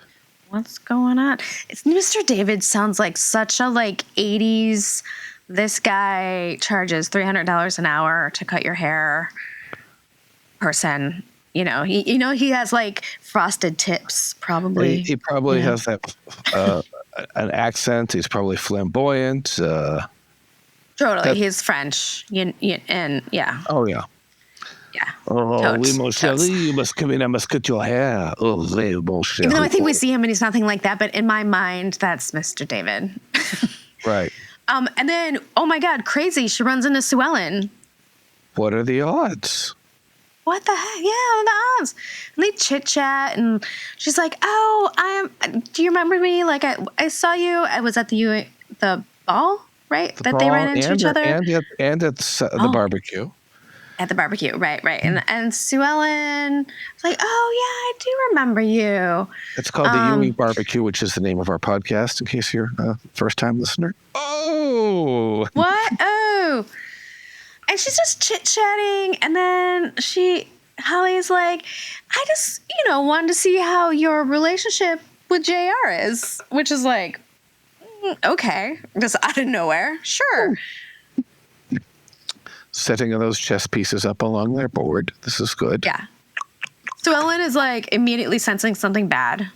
What's going on? Mr. David sounds like such a 80s. This guy charges $300 an hour to cut your hair person. He has frosted tips probably. He probably has that an accent. He's probably flamboyant. Totally. He's French. And yeah. Oh, yeah. Yeah. Oh, Totes. oui, mon chéri, you must come in. I must cut your hair. Oh, oui, mon chéri. Even though I think we see him and he's nothing like that, but in my mind, that's Mr. David. Right. And then, oh my God, crazy. She runs into Sue Ellen. What are the odds? What the heck? Yeah, the odds. And they chit chat, and she's like, "Oh, do you remember me? I saw you. I was at the ball, right? They ran into each other, and at the barbecue. At the barbecue, right? And Sue Ellen was like, "Oh yeah, I do remember you." It's called the Ewing Barbecue, which is the name of our podcast. In case you're a first-time listener. Oh, what? Oh. And she's just chit-chatting, and then Holly's like, I just, wanted to see how your relationship with JR is, which is like, okay, just out of nowhere. Sure. setting those chess pieces up along their board. This is good. Yeah. So Ellen is immediately sensing something bad,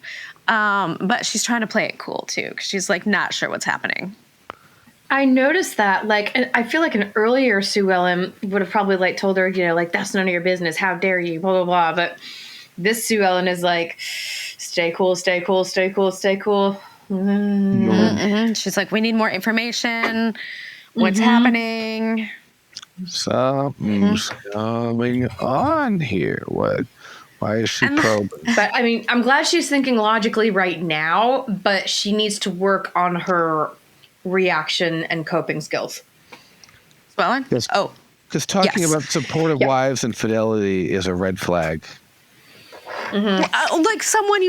but she's trying to play it cool too, because she's not sure what's happening. I noticed that, and I feel like an earlier Sue Ellen would have probably told her, that's none of your business. How dare you? Blah, blah, blah. But this Sue Ellen is stay cool, stay cool, stay cool, stay cool. Mm-hmm. Mm-hmm. She's like, we need more information. What's happening? Something's going on here. What? Why is she probing? But I'm glad she's thinking logically right now, but she needs to work on her reaction and coping skills. Swellen? Yes. Oh. Because talking about supportive wives and fidelity is a red flag. Mm-hmm. Someone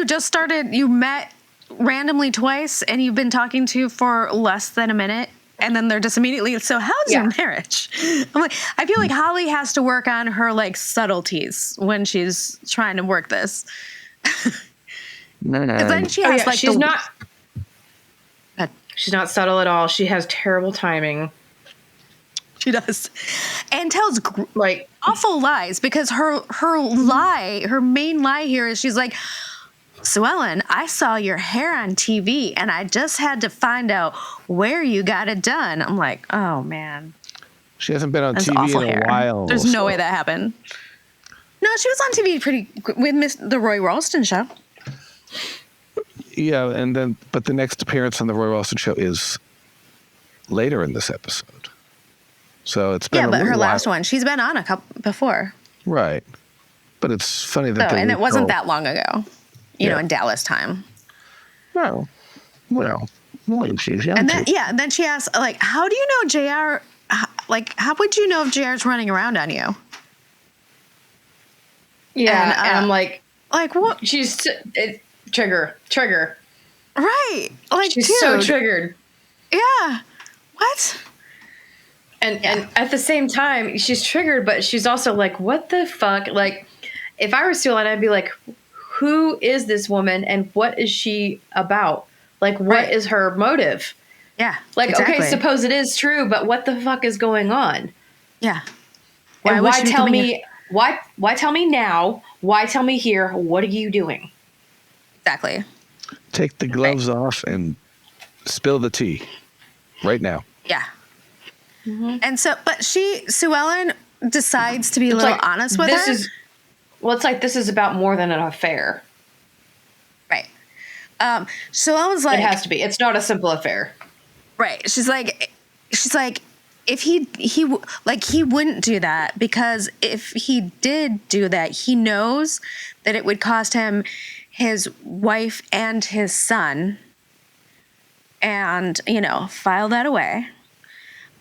you met randomly twice and you've been talking to for less than a minute, and then they're just immediately, so how's your marriage? I feel like Holly has to work on her subtleties when she's trying to work this. No. Then she has She's not subtle at all. She has terrible timing. She does. And tells awful lies, because her main lie here is she's like, Sue Ellen, I saw your hair on TV and I just had to find out where you got it done. I'm like, oh man. She hasn't been on TV in a while. There's no way that happened. No, she was on TV with the Roy Ralston show. Yeah, but the next appearance on the Roy Ralston show is later in this episode. So it's been but her while. last one, she's been on a couple before. Right. But it's funny that and it wasn't that long ago, in Dallas time. No. Well, she's young. And then she asks, how do you know JR, how would you know if JR's running around on you? Yeah, and I'm like what? She's trigger. Right. She's so triggered. Yeah. What? And at the same time, she's triggered, but she's also what the fuck? If I were Sue Ellen, I'd be like, who is this woman and what is she about? What is her motive? Yeah. Exactly. Okay, suppose it is true, but what the fuck is going on? Yeah. And why tell me? Why tell me now? Why tell me here? What are you doing? Exactly. Take the gloves off and spill the tea right now. Yeah. Mm-hmm. And so, but Sue Ellen decides to be a little honest with her. It's this is about more than an affair. Right. Sue Ellen's it has to be. It's not a simple affair. Right. She's like, if he wouldn't do that, because if he did do that, he knows that it would cost him his wife and his son, and, file that away.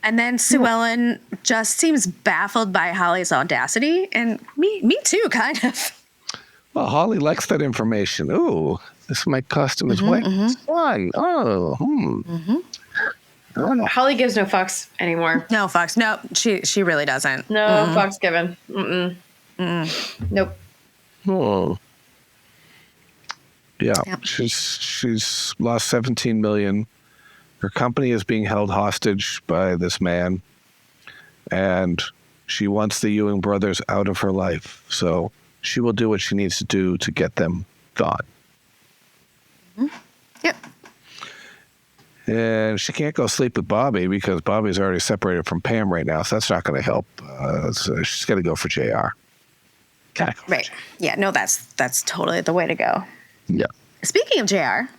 And then Sue Ellen just seems baffled by Holly's audacity, and me too, kind of. Well, Holly likes that information. Ooh, this might cost him his wife. Son. Oh, Holly gives no fucks anymore. No, Fox. No, she really doesn't. No fucks given. Nope. Oh. Yeah, Yep. she's lost $17 million. Her company is being held hostage by this man, and she wants the Ewing brothers out of her life. So she will do what she needs to do to get them gone. Yep. And she can't go sleep with Bobby because Bobby's already separated from Pam right now, so that's not going to help. So she's got to go for JR. Right. Yeah. No, that's totally the way to go. Yeah. Speaking of JR,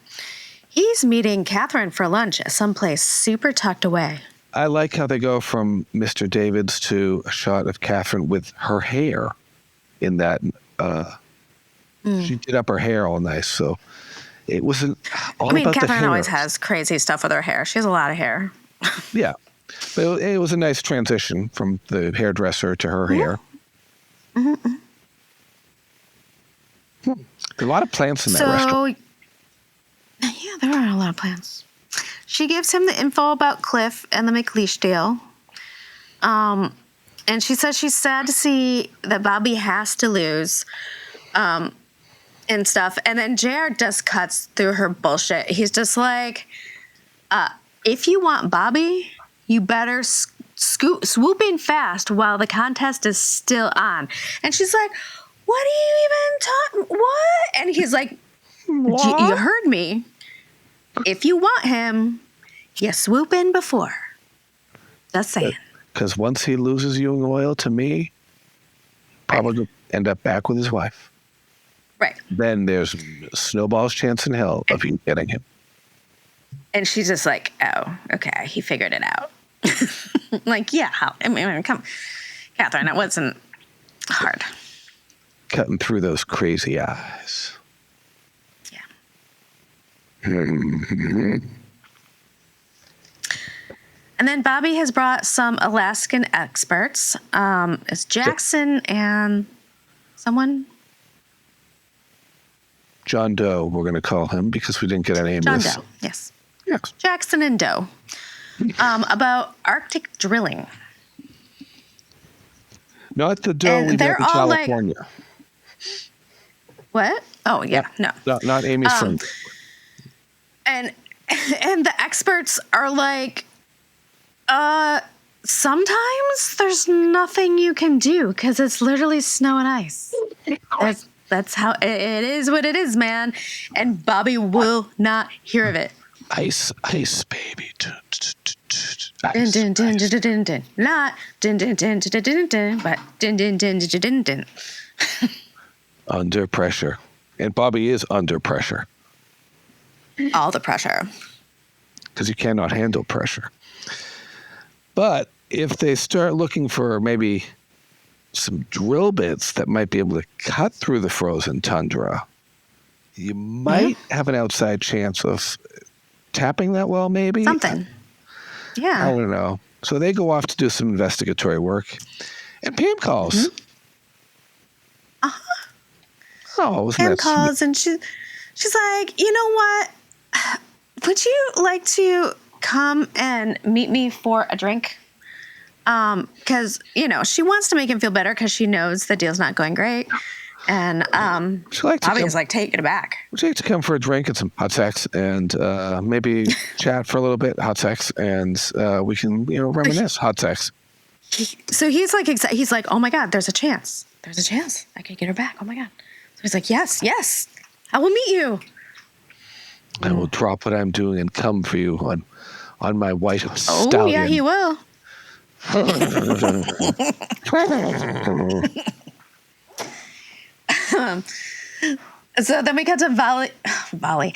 he's meeting Catherine for lunch at someplace super tucked away. I like how they go from Mr. Davids to a shot of Catherine with her hair in that. She did up her hair all nice, so it wasn't all about the hair. Catherine always has crazy stuff with her hair. She has a lot of hair. Yeah. But it was a nice transition from the hairdresser to her hair. Mm-hmm. A lot of plants in that restaurant. Yeah, there are a lot of plants. She gives him the info about Cliff and the McLeish deal. And she says she's sad to see that Bobby has to lose and stuff. And then JR just cuts through her bullshit. He's just like, if you want Bobby, you better swoop in fast while the contest is still on. And she's like, what are you even talking? What? And he's like, you heard me. If you want him, you swoop in before. Just saying. Because once he loses Ewing Oil to me, probably end up back with his wife. Right. Then there's snowball's chance in hell of you getting him. And she's just like, oh, okay, he figured it out. Like, yeah, come, Catherine, it wasn't hard. Cutting through those crazy eyes. Yeah. And then Bobby has brought some Alaskan experts. It's Jackson and someone. John Doe, we're going to call him because we didn't get a name. John Doe, yes. Yes. Jackson and Doe. About Arctic drilling. Not the Doe And we they're met in all California. What? Oh, yeah, no. Not Amy's friend. And the experts are like, sometimes there's nothing you can do because it's literally snow and ice. That's how it is. What it is, man. And Bobby will not hear of it. Ice, baby. Dun, dun, dun, dun, dun, dun. Not dun, dun, dun, dun, dun, dun, but dun, dun, dun, dun, dun, dun. Under pressure. And Bobby is under pressure. All the pressure. Because you cannot handle pressure. But if they start looking for maybe some drill bits that might be able to cut through the frozen tundra, you might have an outside chance of tapping that well, maybe. Something. Yeah. I don't know. So they go off to do some investigatory work. And Pam calls. Mm-hmm. Uh-huh. Oh, wasn't Pam that calls sweet? and she's like, you know what? Would you like to come and meet me for a drink? Because, she wants to make him feel better because she knows the deal's not going great. And Bobby's like taken aback. Would you like to come for a drink and some hot sex and maybe chat for a little bit, hot sex, and we can, reminisce, hot sex. So he's like, he's like, oh my God, there's a chance. There's a chance I could get her back. Oh my God. So he's like, yes, I will meet you. I will drop what I'm doing and come for you on my white stallion. Oh yeah, he will. So then we got to Holly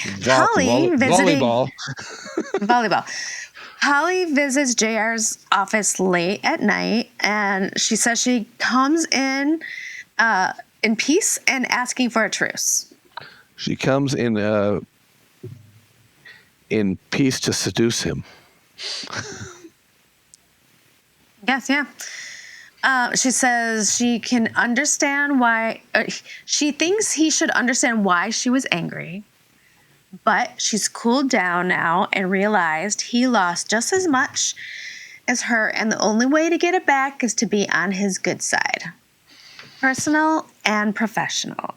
visiting volleyball. volleyball Holly visits JR's office late at night, and she says she comes in peace and asking for a truce. She comes in peace to seduce him. Yes, yeah. She says she can understand why. She thinks he should understand why she was angry. But she's cooled down now and realized he lost just as much as her, and the only way to get it back is to be on his good side. Personal and professional.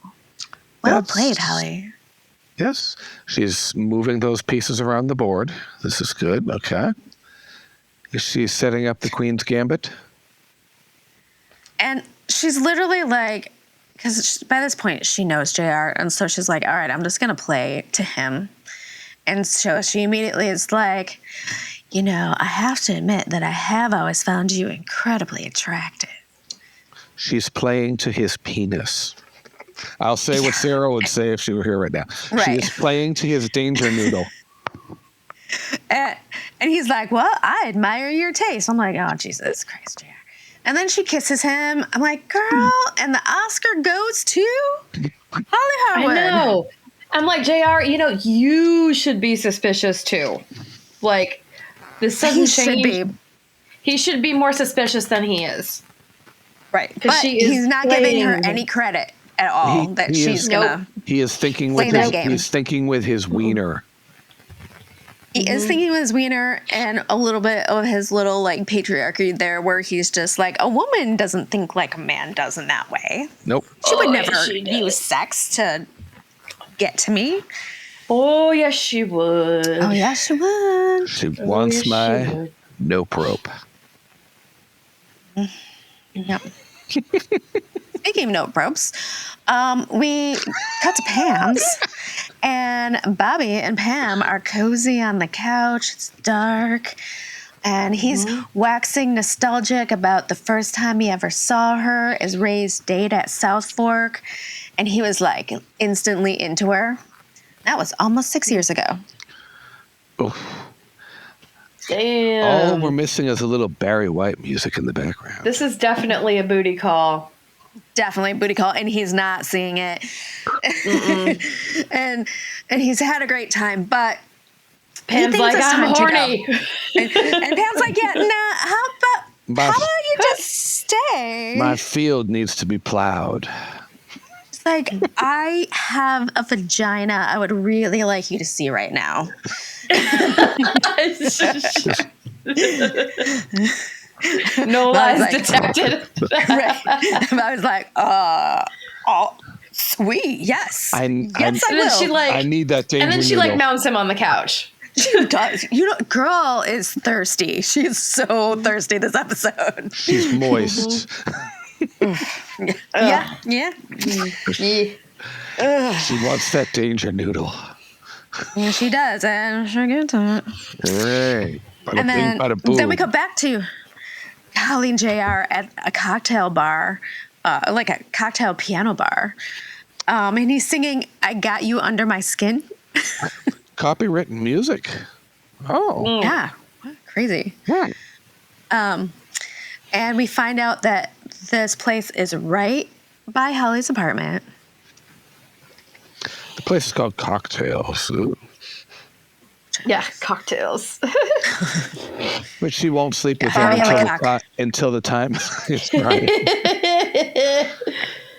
Well played, Holly. Yes. She's moving those pieces around the board. This is good. Okay. Is she setting up the Queen's Gambit? And she's literally like, because by this point she knows JR, and so she's like, all right, I'm just going to play to him. And so she immediately is like, you know, I have to admit that I have always found you incredibly attractive. She's playing to his penis. I'll say what Sarah would say if she were here right now. Right. She is playing to his danger noodle. And he's like, well, I admire your taste. I'm like, oh, Jesus Christ, JR. And then she kisses him. I'm like, girl, and the Oscar goes to Holly Harwood. I know. I'm like, JR, you know, you should be suspicious too. Like, the sudden change. He should be more suspicious than he is. Right. But he's not giving her any credit at all she's gonna. He is thinking play with that his. game. He's thinking with his wiener. He is thinking with his wiener and a little bit of his little like patriarchy there, where he's just like, a woman doesn't think like a man does in that way. Nope. She would never use sex to get to me. Oh yes, she would. Oh yeah, she would. She wants my nope rope. Yep. Speaking of note ropes, we cut to Pam's, and Bobby and Pam are cozy on the couch. It's dark, and he's waxing nostalgic about the first time he ever saw her as Ray's date at South Fork, and he was like instantly into her. That was almost 6 years ago. Oh. Damn. All we're missing is a little Barry White music in the background. This is definitely a booty call. Definitely a booty call, and he's not seeing it. and he's had a great time, but Pam's like, I'm horny. And Pam's like, yeah, nah, how about you just stay? My field needs to be plowed. It's like, I have a vagina I would really like you to see right now. No lies detected. Right. I was like, oh, sweet, yes. Yes, I will. I need that danger And then she noodle. like mounts him on the couch. She does. You know, girl is thirsty. She's so thirsty this episode. She's moist. Yeah. She wants that danger noodle. Yeah, she does, and she'll get to it. Hooray. Bada And bing, bada boom. then we come back to Holly and JR at a cocktail bar, like a cocktail piano bar. And he's singing, I Got You Under My Skin. Copywritten music. Oh. Yeah. Crazy. Yeah. And we find out that this place is right by Holly's apartment. The place is called Cocktails. Ooh. Yeah, cocktails. But she won't sleep with Yeah, him until the time is right.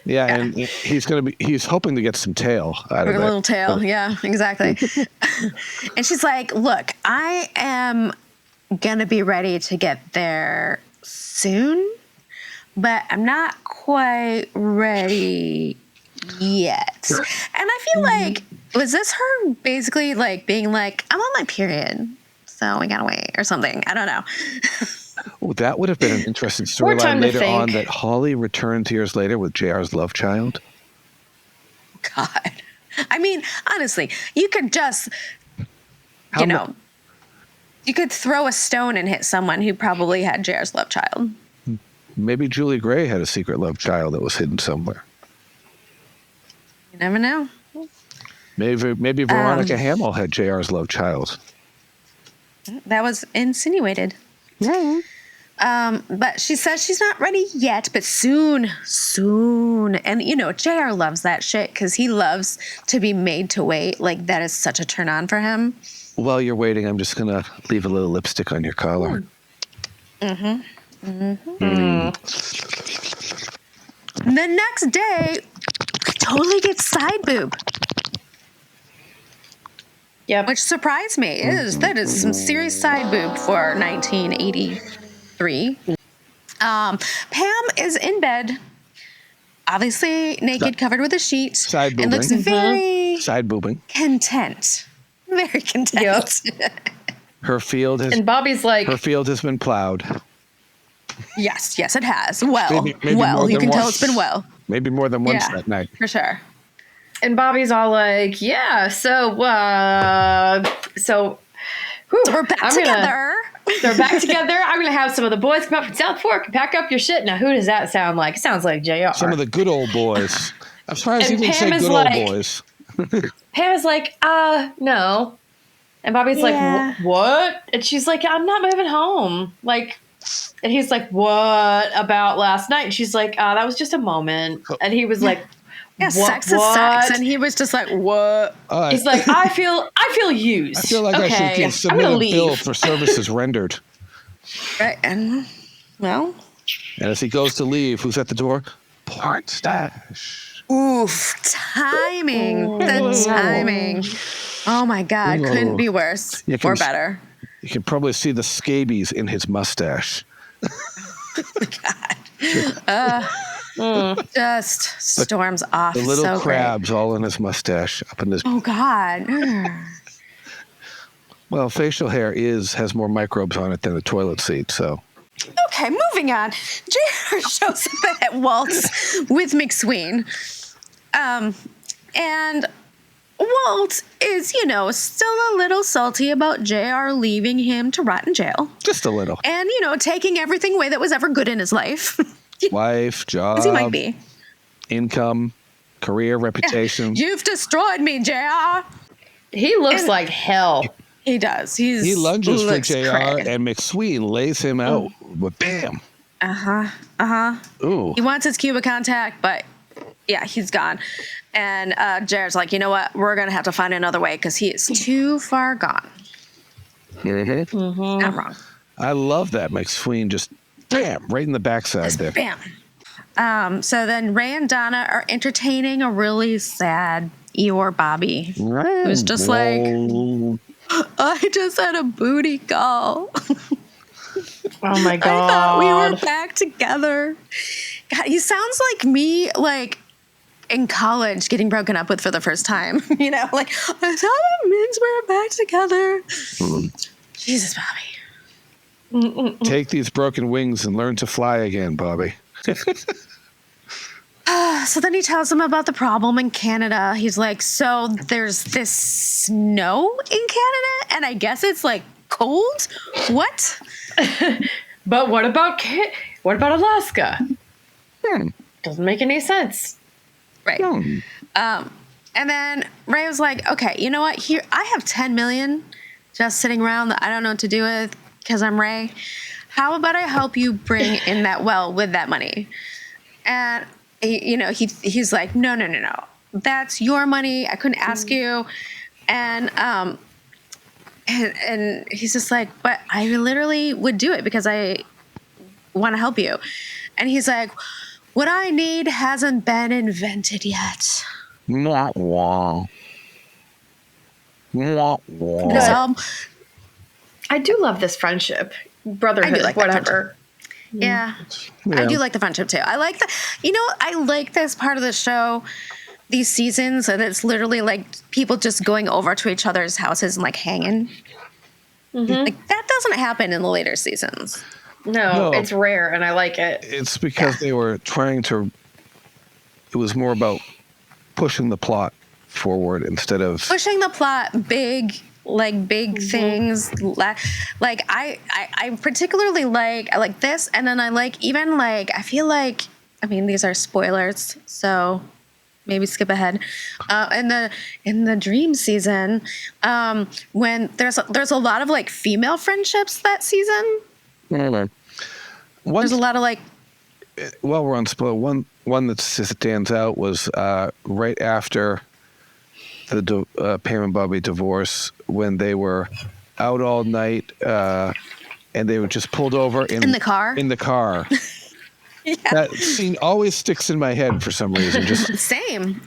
Yeah, and he's hoping to get some tail out of it. A little tail, yeah, exactly. And she's like, look, I am going to be ready to get there soon, but I'm not quite ready yet. And I feel like, was this her basically like being like, I'm on my period, so we gotta wait or something? I don't know. Oh, that would have been an interesting More time storyline to later think. on, that Holly returned years later with JR's love child. God. I mean, honestly, you could just, you could throw a stone and hit someone who probably had JR's love child. Maybe Julie Gray had a secret love child that was hidden somewhere. You never know. Maybe Veronica Hamill had JR's love child. That was insinuated. But she says she's not ready yet, but soon. And, JR loves that shit because he loves to be made to wait. Like, that is such a turn on for him. While you're waiting, I'm just going to leave a little lipstick on your collar. The next day, we totally get side boob. Yep. Which surprised me. That is some serious side boob for 1983. Pam is in bed, obviously naked, covered with a sheet, Side and looks boobing. very Side boobing. content. Very content. Yep. Her field has And Bobby's like, been plowed. Yes, it has. Well, Maybe more you than can tell once. it's been well. Maybe more than once Yeah. that night. For sure. and Bobby's all like, yeah, so So we're back together. They're back together. I'm going to have some of the boys come up from South Fork and pack up your shit. Now, who does that sound like? It sounds like JR. Some of the good old boys. I'm surprised you And didn't Pam say is good like- old boys. Pam is like, no. And Bobby's Yeah. like, what? And she's like, I'm not moving home. Like, and he's like, what about last night? And she's like, that was just a moment. And he was like, Yeah, what? sex is sex. And he was just like, what? He's like, I feel used. I feel like okay, I should I'm gonna submit a leave. bill for services rendered. Right. And, well, And as he goes to leave, who's at the door? Porn stash. oof. Timing. The timing. Oh, my God. Couldn't be worse You can or s- better. You can probably see the scabies in his mustache. Just storms off. The little so crabs all in his mustache, up in his. Great. Oh, God. Well, facial hair has more microbes on it than a toilet seat, so. Okay, moving on. JR shows up at Walt's with McSween. And Walt is, still a little salty about JR leaving him to rot in jail. Just a little. And, taking everything away that was ever good in his life. Life, job, As he might be. income, career, reputation. You've destroyed me, JR. He looks And- like hell. He does. He lunges for looks JR, cray. and McSween lays him out with bam. Ooh. He wants his Cuba contact, but yeah, he's gone. And Jared's like, you know what? We're going to have to find another way because he is too far gone. Mm-hmm. Not wrong. I love that McSween just bam right in the backside there. Bam. So then Ray and Donna are entertaining a really sad Eeyore Bobby. It was just like- I just had a booty call. Oh my I god! thought we were back together. God, he sounds like me, like in college, getting broken up with for the first time. Like I thought it means we were back together. Jesus, Bobby. Take these broken wings and learn to fly again, Bobby. So then he tells him about the problem in Canada. He's like, so there's this snow in Canada, and I guess it's like cold. What? But what about Alaska? Doesn't make any sense. Right. And then Ray was like, okay, you know what? Here, I have 10 million just sitting around that I don't know what to do with because I'm Ray. How about I help you bring in that well with that money? And he's like, no. That's your money. I couldn't ask you. And he's just like, but I literally would do it because I want to help you. And he's like, what I need hasn't been invented yet. Wah. So, I do love this friendship, brotherhood, I do like that whatever. yeah. I do like the friendship too. I like I like this part of the show, these seasons, and it's literally like people just going over to each other's houses and like hanging. Like that doesn't happen in the later seasons. No, No. it's rare, and I like it. It's because they were trying to. It was more about pushing the plot forward instead of. Pushing the plot, big things. Like I particularly I like this, and then I like even like I feel like these are spoilers, so maybe skip ahead. In the dream season, when there's a lot of like female friendships that season. There's a lot of like. Well, we're on spoil. One that stands out was right after the Pam and Bobby divorce, when they were out all night and they were just pulled over in the car. In the car. Yeah. That scene always sticks in my head for some reason. Just same.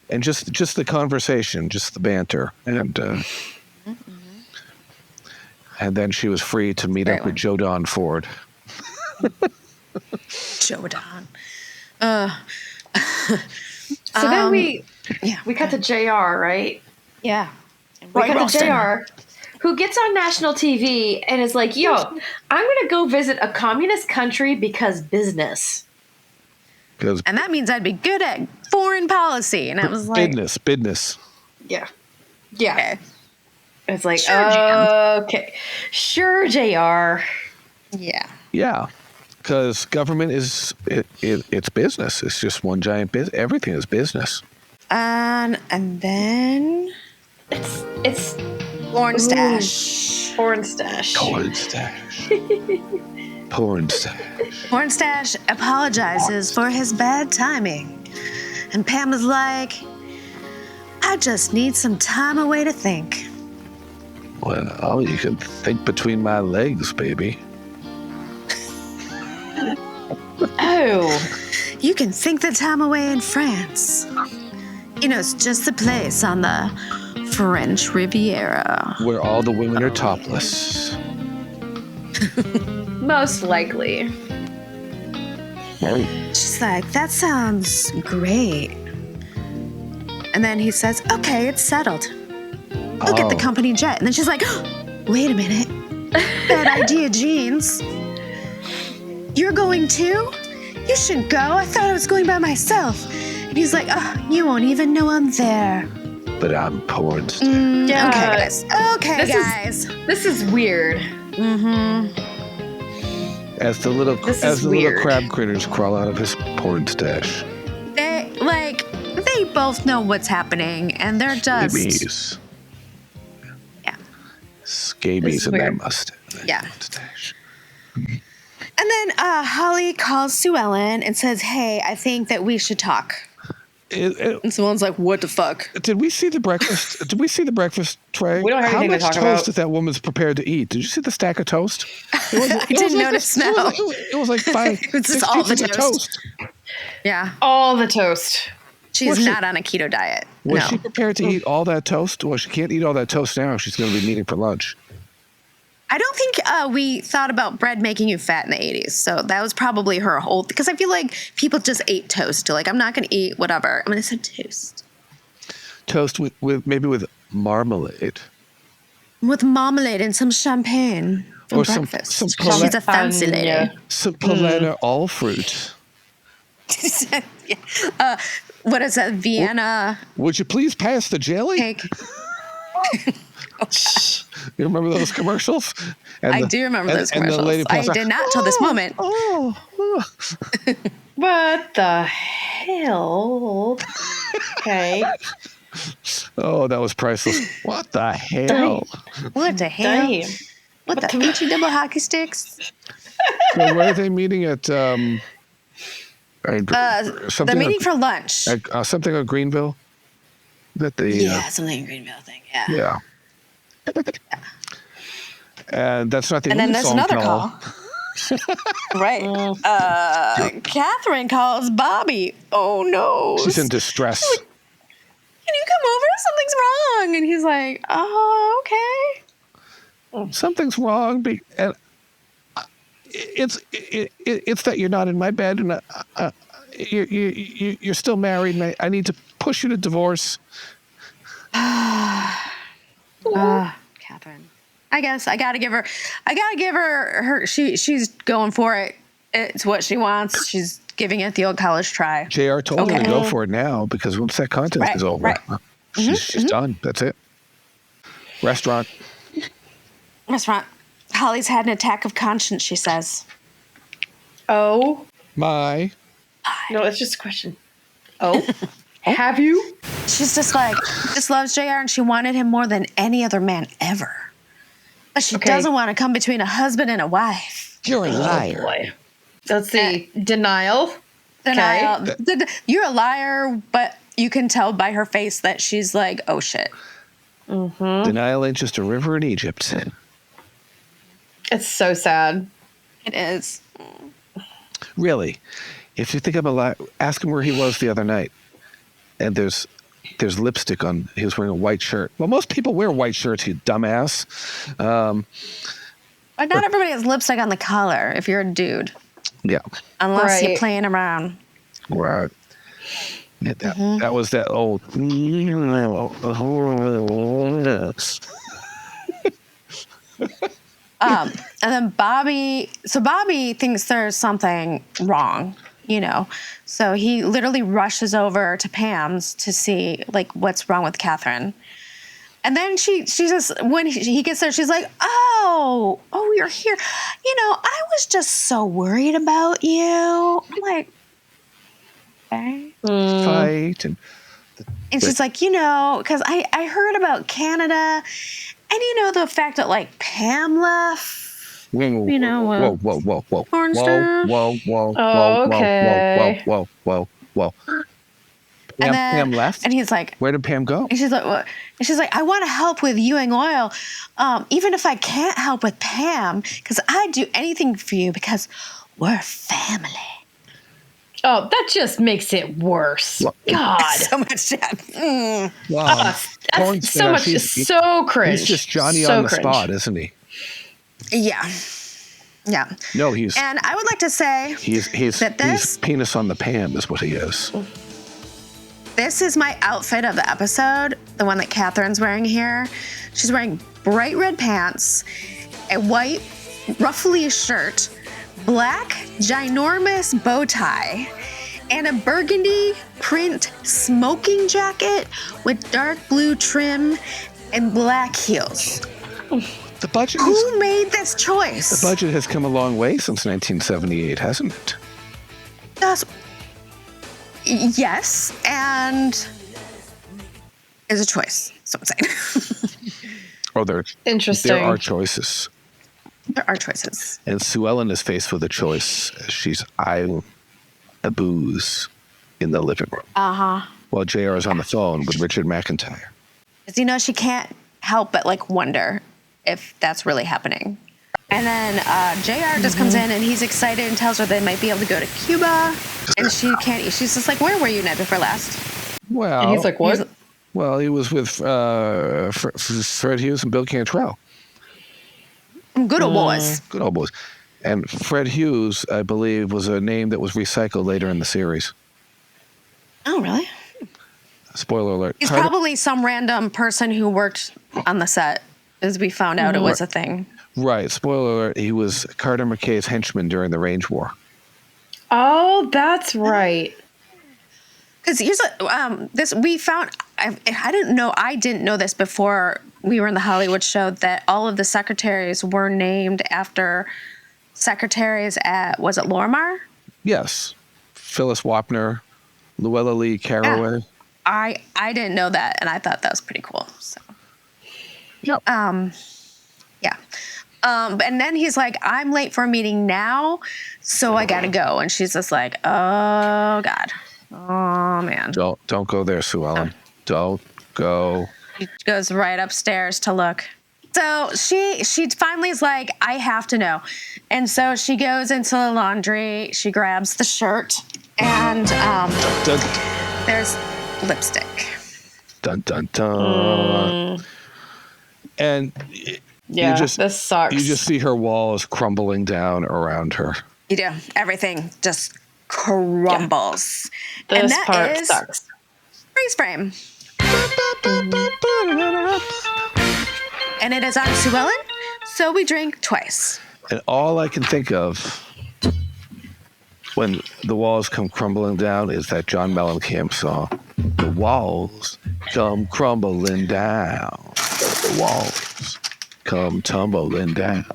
And just the conversation, just the banter, and and then she was free to meet up with Joe Don Ford. Joe Don. So then we cut to JR, right? Yeah. We cut to JR, who gets on national TV and is like, yo, I'm going to go visit a communist country because business. And that means I'd be good at foreign policy. And I was like... Business. Yeah. Okay. It's like, sure, okay. Sure, JR. Yeah. Yeah. Because government it's business. It's just one giant business. Everything is business. And then... It's Porn stash. Porn stash apologizes for his bad timing. And Pam is like, I just need some time away to think. Well, you can think between my legs, baby. Oh. You can think the time away in France. You know, it's just the place on the French Riviera. Where all the women are topless. Most likely. She's like, that sounds great. And then he says, okay, it's settled. We'll get the company jet. And then she's like, wait a minute. Bad idea, Jeans. You're going too? You shouldn't go. I thought I was going by myself. And he's like, you won't even know I'm there. But I'm porn star. Yeah. Okay, guys. Okay, guys. This is weird. Mm-hmm. As the little crab critters crawl out of his porn stash. They both know what's happening, and they're just scabies. Yeah. Scabies in their mustache. Yeah. And then Holly calls Sue Ellen and says, "Hey, I think that we should talk." And someone's like, "What the fuck?" Did we see the breakfast? Did we see the breakfast tray? We don't have anything to talk about. How much toast that woman's prepared to eat? Did you see the stack of toast? I didn't notice. No, it was like 5. It's just all the toast. Yeah, all the toast. She's not on a keto diet. Was she prepared to eat all that toast? Well, she can't eat all that toast now. She's going to be eating for lunch. I don't think we thought about bread making you fat in the 80s. So that was probably her whole... Because I feel like people just ate toast. Like, I'm not going to eat whatever. I'm going to say toast. Toast with maybe with marmalade. With marmalade and some champagne for breakfast. She's a fancy lady. Some Polana all fruit. What is that? Vienna... Would you please pass the jelly? Cake. You remember those commercials? I do remember those commercials. I did not till this moment. What the hell? Okay. Oh, that was priceless. What the hell? What the hell? Damn. What the Uchi double hockey sticks? So where are they meeting at? The meeting for lunch. Something at Greenville? Something in Greenville thing. Yeah. And that's not the only song. And then there's another call. Right. Catherine calls Bobby. Oh, no. She's in distress. Like, can you come over? Something's wrong. And he's like, oh, okay. Something's wrong. And it's that you're not in my bed, and you're still married, and I need to push you to divorce. Catherine. I guess I gotta give her her she's going for it. It's what she wants. She's giving it the old college try. JR told her to go for it now, because once that contest is over, she's done. That's it. Restaurant. Holly's had an attack of conscience, she says. Oh my. No, it's just a question. Oh, have you? She's just like, just loves JR and she wanted him more than any other man ever. But she doesn't want to come between a husband and a wife. You're a liar. Boy. Let's see. Denial. Denial. You're a liar, but you can tell by her face that she's like, oh shit. Mm-hmm. Denial ain't just a river in Egypt. It's so sad. It is. Really, if you think I'm a liar, ask him where he was the other night. And there's lipstick on. He was wearing a white shirt. Well, most people wear white shirts, you dumbass. But not everybody has lipstick on the collar if you're a dude. Yeah. Unless you're playing around. Right. Yeah, that was that old. And then Bobby thinks there's something wrong, you know. So he literally rushes over to Pam's to see like what's wrong with Catherine. And then she just, when he gets there, she's like, oh, you're here. You know, I was just so worried about you. I'm like, okay. Fight. And she's like, you know, because I heard about Canada. And, you know, the fact that, like, Pam left. You know, whoa. Pornstar. Whoa. Pam left? And he's like, where did Pam go? And she's like, what? And she's like, I want to help with Ewing Oil, even if I can't help with Pam, because I'd do anything for you because we're family. Oh, that just makes it worse. Well, God. So much that. Wow. That's so much, so cringe. He's just Johnny so on the cringe. spot, isn't he? Yeah. Yeah. No, he's. And I would like to say He's penis on the Pam is what he is. This is my outfit of the episode, the one that Catherine's wearing here. She's wearing bright red pants, a white ruffly shirt, black ginormous bow tie, and a burgundy print smoking jacket with dark blue trim and black heels. The budget. Who made this choice? The budget has come a long way since 1978, hasn't it? Yes, and is a choice. So I'm saying. Interesting. There are choices. There are choices. And Sue Ellen is faced with a choice as she's eyeing a booze in the living room. While JR is on the phone with Richard McIntyre. Because, you know, she can't help but, like, wonder if that's really happening. And then JR just comes in and he's excited and tells her they might be able to go to Cuba. And she can't. She's just like, where were you night before last? Well, and he's like, what? He was with Fred Hughes and Bill Cantrell. Good old boys. Good old boys. And Fred Hughes, I believe, was a name that was recycled later in the series. Oh, really? Spoiler alert. He's probably some random person who worked on the set, as we found out it was a thing. Right. Spoiler alert. He was Carter McKay's henchman during the Range War. Oh, that's right. Because here's this we found. I didn't know this before we were in the Hollywood show, that all of the secretaries were named after secretaries at, was it Lorimar? Yes. Phyllis Wapner, Luella Lee Carraway. Yeah. I didn't know that, and I thought that was pretty cool. So. Yep. Yeah. And then he's like, I'm late for a meeting now, so I gotta go. And she's just like, oh God. Oh man. Don't go there, Sue Ellen. Don't go. She goes right upstairs to look. So she finally is like, I have to know. And so she goes into the laundry, she grabs the shirt, and there's lipstick. Dun dun dun. And yeah, this sucks. You just see her walls crumbling down around her. You do. Everything just crumbles. Yeah. And this that part is sucks. freeze frame. And it is on Sue Ellen, so we drink twice. And all I can think of when the walls come crumbling down is that John Mellencamp song. The walls come crumbling down. The walls come tumbling down.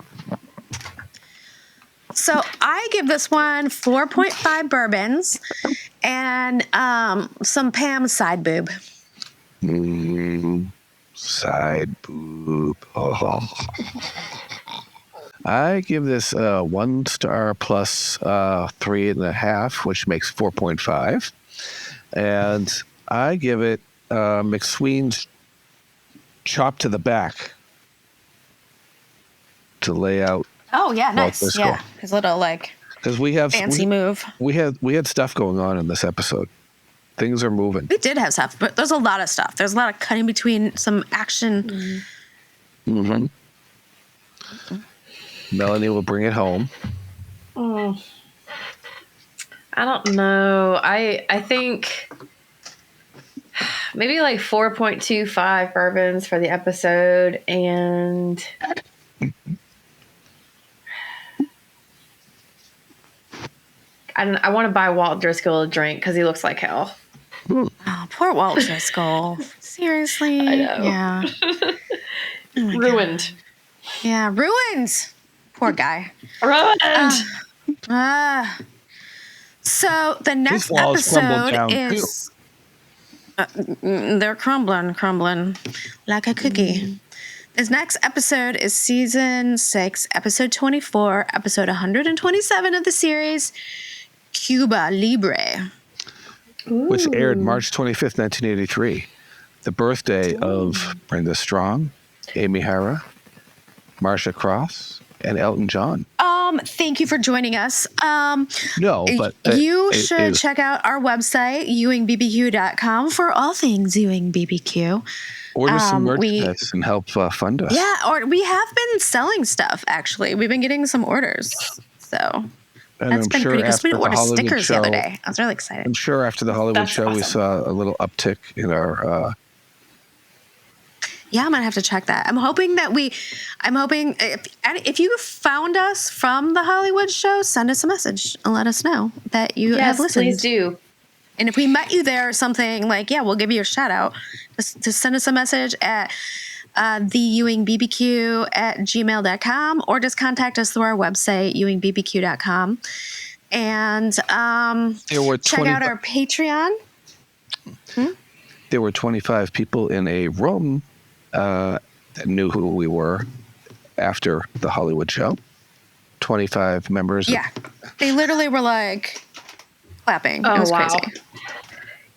So I give this one 4.5 bourbons, and some Pam side boob. Side boob. Oh. I give this 1 star plus 3.5, which makes 4.5. And I give it McSween's chop to the back to lay out. Oh yeah, Walt nice. Driscoll. Yeah, his little like Because we have fancy move. We had stuff going on in this episode. Things are moving. We did have stuff, but there's a lot of stuff. There's a lot of cutting between some action. Mm-hmm. Melanie will bring it home. Oh, I don't know. I think maybe like 4.25 bourbons for the episode, and I want to buy Walt Driscoll a drink because he looks like hell. Oh, poor Walt Driscoll. Seriously. I know. Yeah. Oh Ruined. God. Yeah, ruined. Poor guy. Ruined. So the next walls crumbled episode down, is they're crumbling like a cookie. This next episode is season 6, episode 24, episode 127 of the series, Cuba Libre. Which aired March 25th, 1983. The birthday of Brenda Strong, Amy Hara, Marcia Cross, and Elton John. Thank you for joining us. No, but you should check out our website, ewingbbq.com, for all things Ewing BBQ. Order some merchandise and help fund us. Yeah, or we have been selling stuff, actually. We've been getting some orders. So And that's I'm been sure pretty good. We after the ordered Hollywood stickers show, the other day. I was really excited. I'm sure after the Hollywood That's show, we awesome. saw a little uptick in our. Yeah, I'm gonna have to check that. I'm hoping if you found us from the Hollywood show, send us a message and let us know that you have Yes, listened. please do. And if we met you there or something, like, yeah, we'll give you a shout out. Just send us a message at theewingbbq@gmail.com, or just contact us through our website, ewingbbq.com. And There were check out our Patreon. There were 25 people in a room that knew who we were after the Hollywood show. 25 members. Yeah. They literally were like clapping. Oh, It was wow. crazy.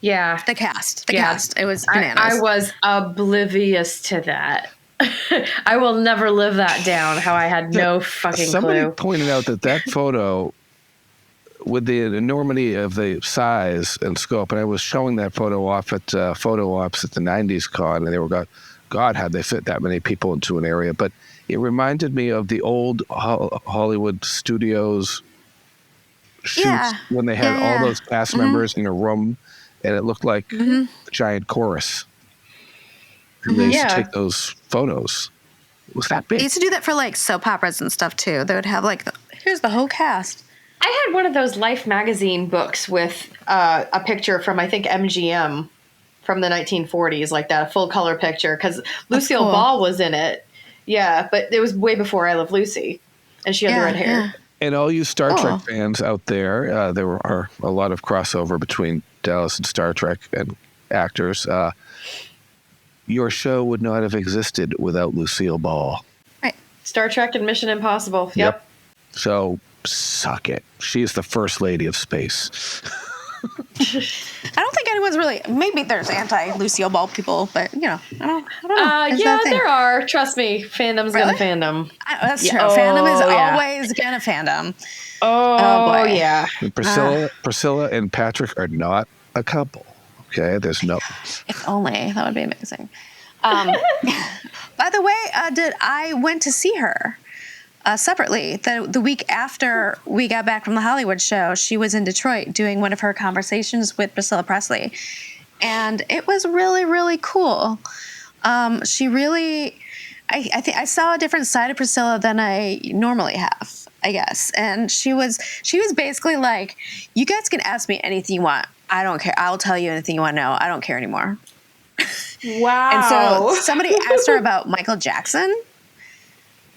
Yeah. The cast. Yeah. It was bananas. I was oblivious to that. I will never live that down, how I had no fucking Somebody clue. pointed out that photo, with the enormity of the size and scope, and I was showing that photo off at photo ops at the 90s con, and they were God, how'd they fit that many people into an area? But it reminded me of the old Hollywood studios shoots when they had all those cast members in a room, and it looked like a giant chorus. And they used to take those photos. It was that They big. used to do that for like soap operas and stuff too. They would have like, here's the whole cast. I had one of those Life magazine books with a picture from, I think, MGM from the 1940s, like that, a full color picture, because Lucille cool. Ball was in it. Yeah, but it was way before I Love Lucy, and she had the red hair. And all you Star Cool. Trek fans out there, there are a lot of crossover between Dallas and Star Trek and actors. Your show would not have existed without Lucille Ball. Right. Star Trek and Mission Impossible. Yep. So suck it. She is the first lady of space. I don't think anyone's really, maybe there's anti-Lucille Ball people, but, you know, I don't know. It's Yeah, that thing. there are. Trust me, fandom's gonna Really? fandom. That's Yeah. true. Fandom is Oh, yeah. always gonna fandom. Oh, boy. yeah. And Priscilla and Patrick are not a couple. Okay, there's no. If only. That would be amazing. By the way, I went to see her separately. The week after we got back from the Hollywood show, she was in Detroit doing one of her conversations with Priscilla Presley. And it was really, really cool. She really, I think I saw a different side of Priscilla than I normally have, I guess. And she was basically like, you guys can ask me anything you want. I don't care. I'll tell you anything you want to know. I don't care anymore. Wow. And so somebody asked her about Michael Jackson.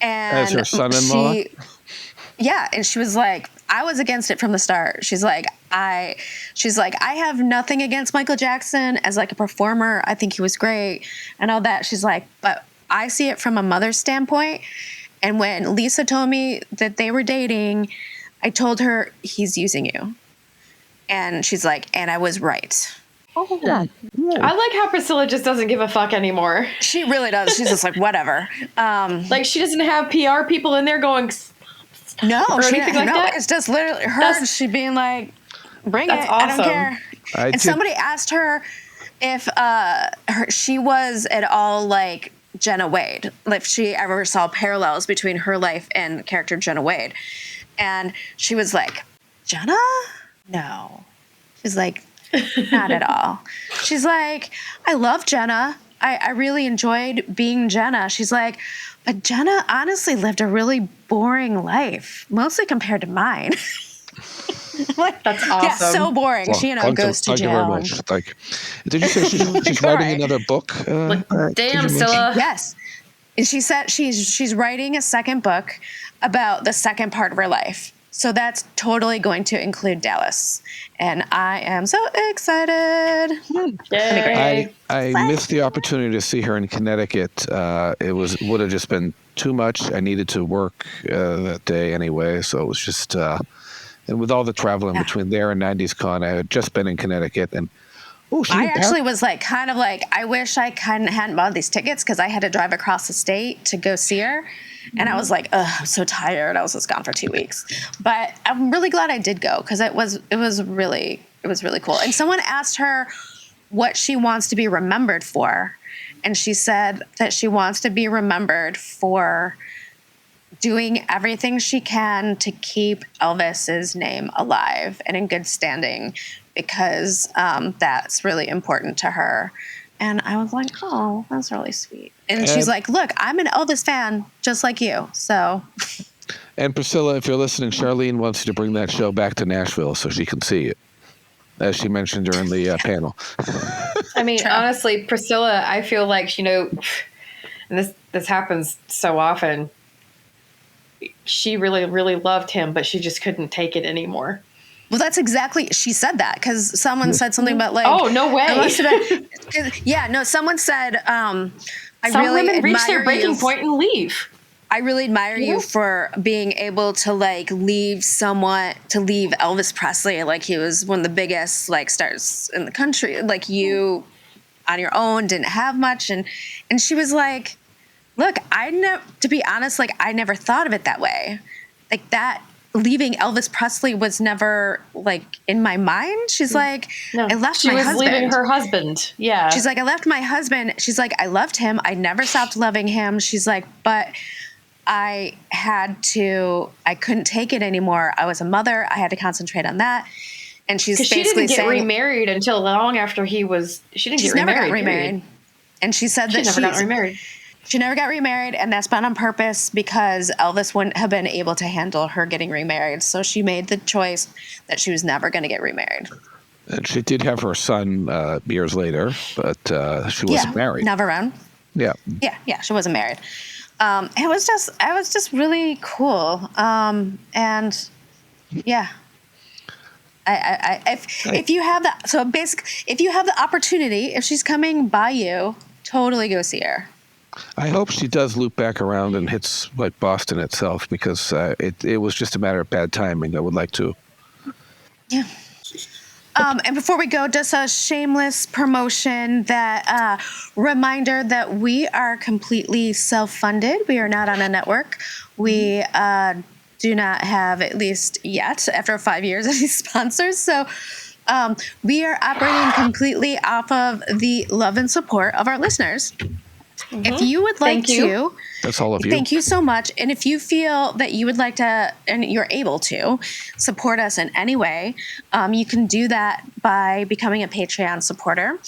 And As her son-in-law? and she was like, I was against it from the start. She's like, I have nothing against Michael Jackson as like a performer. I think he was great and all that. She's like, but I see it from a mother's standpoint. And when Lisa told me that they were dating, I told her, he's using you. And she's like, and I was right. Oh, I like how Priscilla just doesn't give a fuck anymore. She really does. She's just like, whatever. Like, she doesn't have PR people in there going, no, or anything like that. It's just literally her. She being like, bring it. Awesome. I don't care. And somebody asked her if she was at all like Jenna Wade, like if she ever saw parallels between her life and the character Jenna Wade. And she was like, Jenna? No. She's like, not at all. She's like, I love Jenna. I really enjoyed being Jenna. She's like, but Jenna honestly lived a really boring life, mostly compared to mine. Like, that's awesome. Yeah, so boring. Well, she, goes to jail. Thank you very much. Like, did you say she's writing another book? Damn, Scylla. Yes. And she said she's writing a second book about the second part of her life. So that's totally going to include Dallas. And I am so excited. Yay. I missed the opportunity to see her in Connecticut. It would have just been too much. I needed to work that day anyway. So it was just, and with all the traveling between there and 90s Con, I had just been in Connecticut. And I actually was like, kind of like, I wish I hadn't bought these tickets because I had to drive across the state to go see her. And I was like, ugh, I'm so tired. I was just gone for 2 weeks. But I'm really glad I did go because it was really cool. And someone asked her what she wants to be remembered for. And she said that she wants to be remembered for doing everything she can to keep Elvis's name alive and in good standing because that's really important to her. And I was like, oh, that's really sweet. And she's like, look, I'm an Elvis fan just like you. So. And Priscilla, if you're listening, Charlene wants you to bring that show back to Nashville so she can see it, as she mentioned during the panel. I mean, honestly, Priscilla, I feel like, and this happens so often. She really, really loved him, but she just couldn't take it anymore. Well, that's exactly, she said that because someone said something about like, oh, no way. Someone said, Some women reach their breaking point and leave. I really admire you for being able to like leave Elvis Presley. Like he was one of the biggest like stars in the country. Like you on your own didn't have much. And she was like, look, to be honest, like I never thought of it that way. Like that. Leaving Elvis Presley was never like in my mind. She's like, I left my husband. She was leaving her husband. Yeah. She's like, I left my husband. She's like, I loved him. I never stopped loving him. She's like, but I couldn't take it anymore. I was a mother. I had to concentrate on that. And she's basically she didn't get saying, remarried until long after she never got remarried. And she said that she never got remarried. She never got remarried, and that's been on purpose because Elvis wouldn't have been able to handle her getting remarried. So she made the choice that she was never going to get remarried. And she did have her son years later, but she wasn't married. Never around. Yeah. Yeah, she wasn't married. It was just really cool. And yeah. If you have the opportunity, if she's coming by you, totally go see her. I hope she does loop back around and hits Boston itself because it was just a matter of bad timing. I would like to. Yeah. And before we go, just a shameless promotion that reminder that we are completely self-funded. We are not on a network. We do not have, at least yet, after 5 years, any sponsors. So we are operating completely off of the love and support of our listeners. If you would like to, that's all of you. Thank you so much. And if you feel that you would like to, and you're able to support us in any way, you can do that by becoming a Patreon supporter.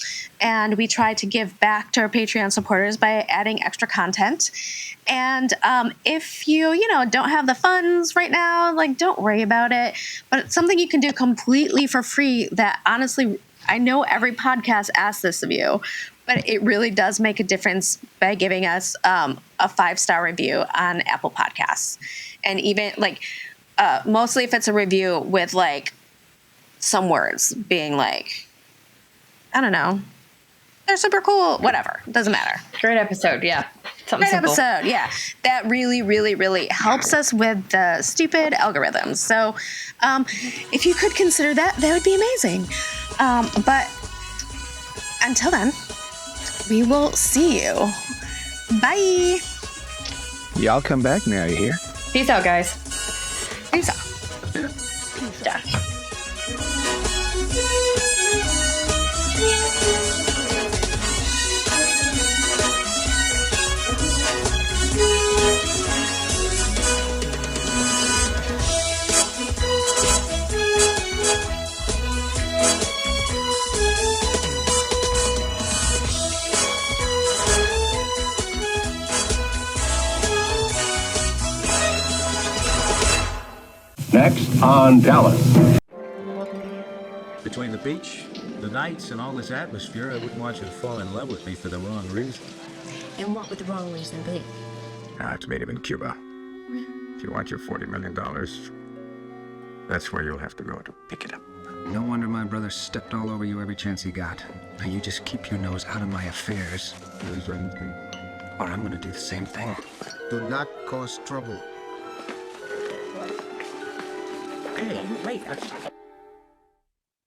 And we try to give back to our Patreon supporters by adding extra content. And if you don't have the funds right now, like don't worry about it. But it's something you can do completely for free that honestly, I know every podcast asks this of you, but it really does make a difference by giving us a 5-star review on Apple Podcasts. And even like mostly if it's a review with like some words being like, I don't know, they're super cool, whatever, doesn't matter. Great episode, yeah. Something Great simple. episode, yeah. That really, really, really helps us with the stupid algorithms. So if you could consider that, that would be amazing. But until then, we will see you. Bye. Y'all come back now, you hear? Peace out, guys. Peace out. Yeah. Next on Dallas. Between the beach, the nights, and all this atmosphere, I wouldn't want you to fall in love with me for the wrong reason. And what would the wrong reason be? It's made him in Cuba. If you want your $40 million, that's where you'll have to go to pick it up. No wonder my brother stepped all over you every chance he got. Now you just keep your nose out of my affairs, or I'm gonna do the same thing. Do not cause trouble. Hey, wait.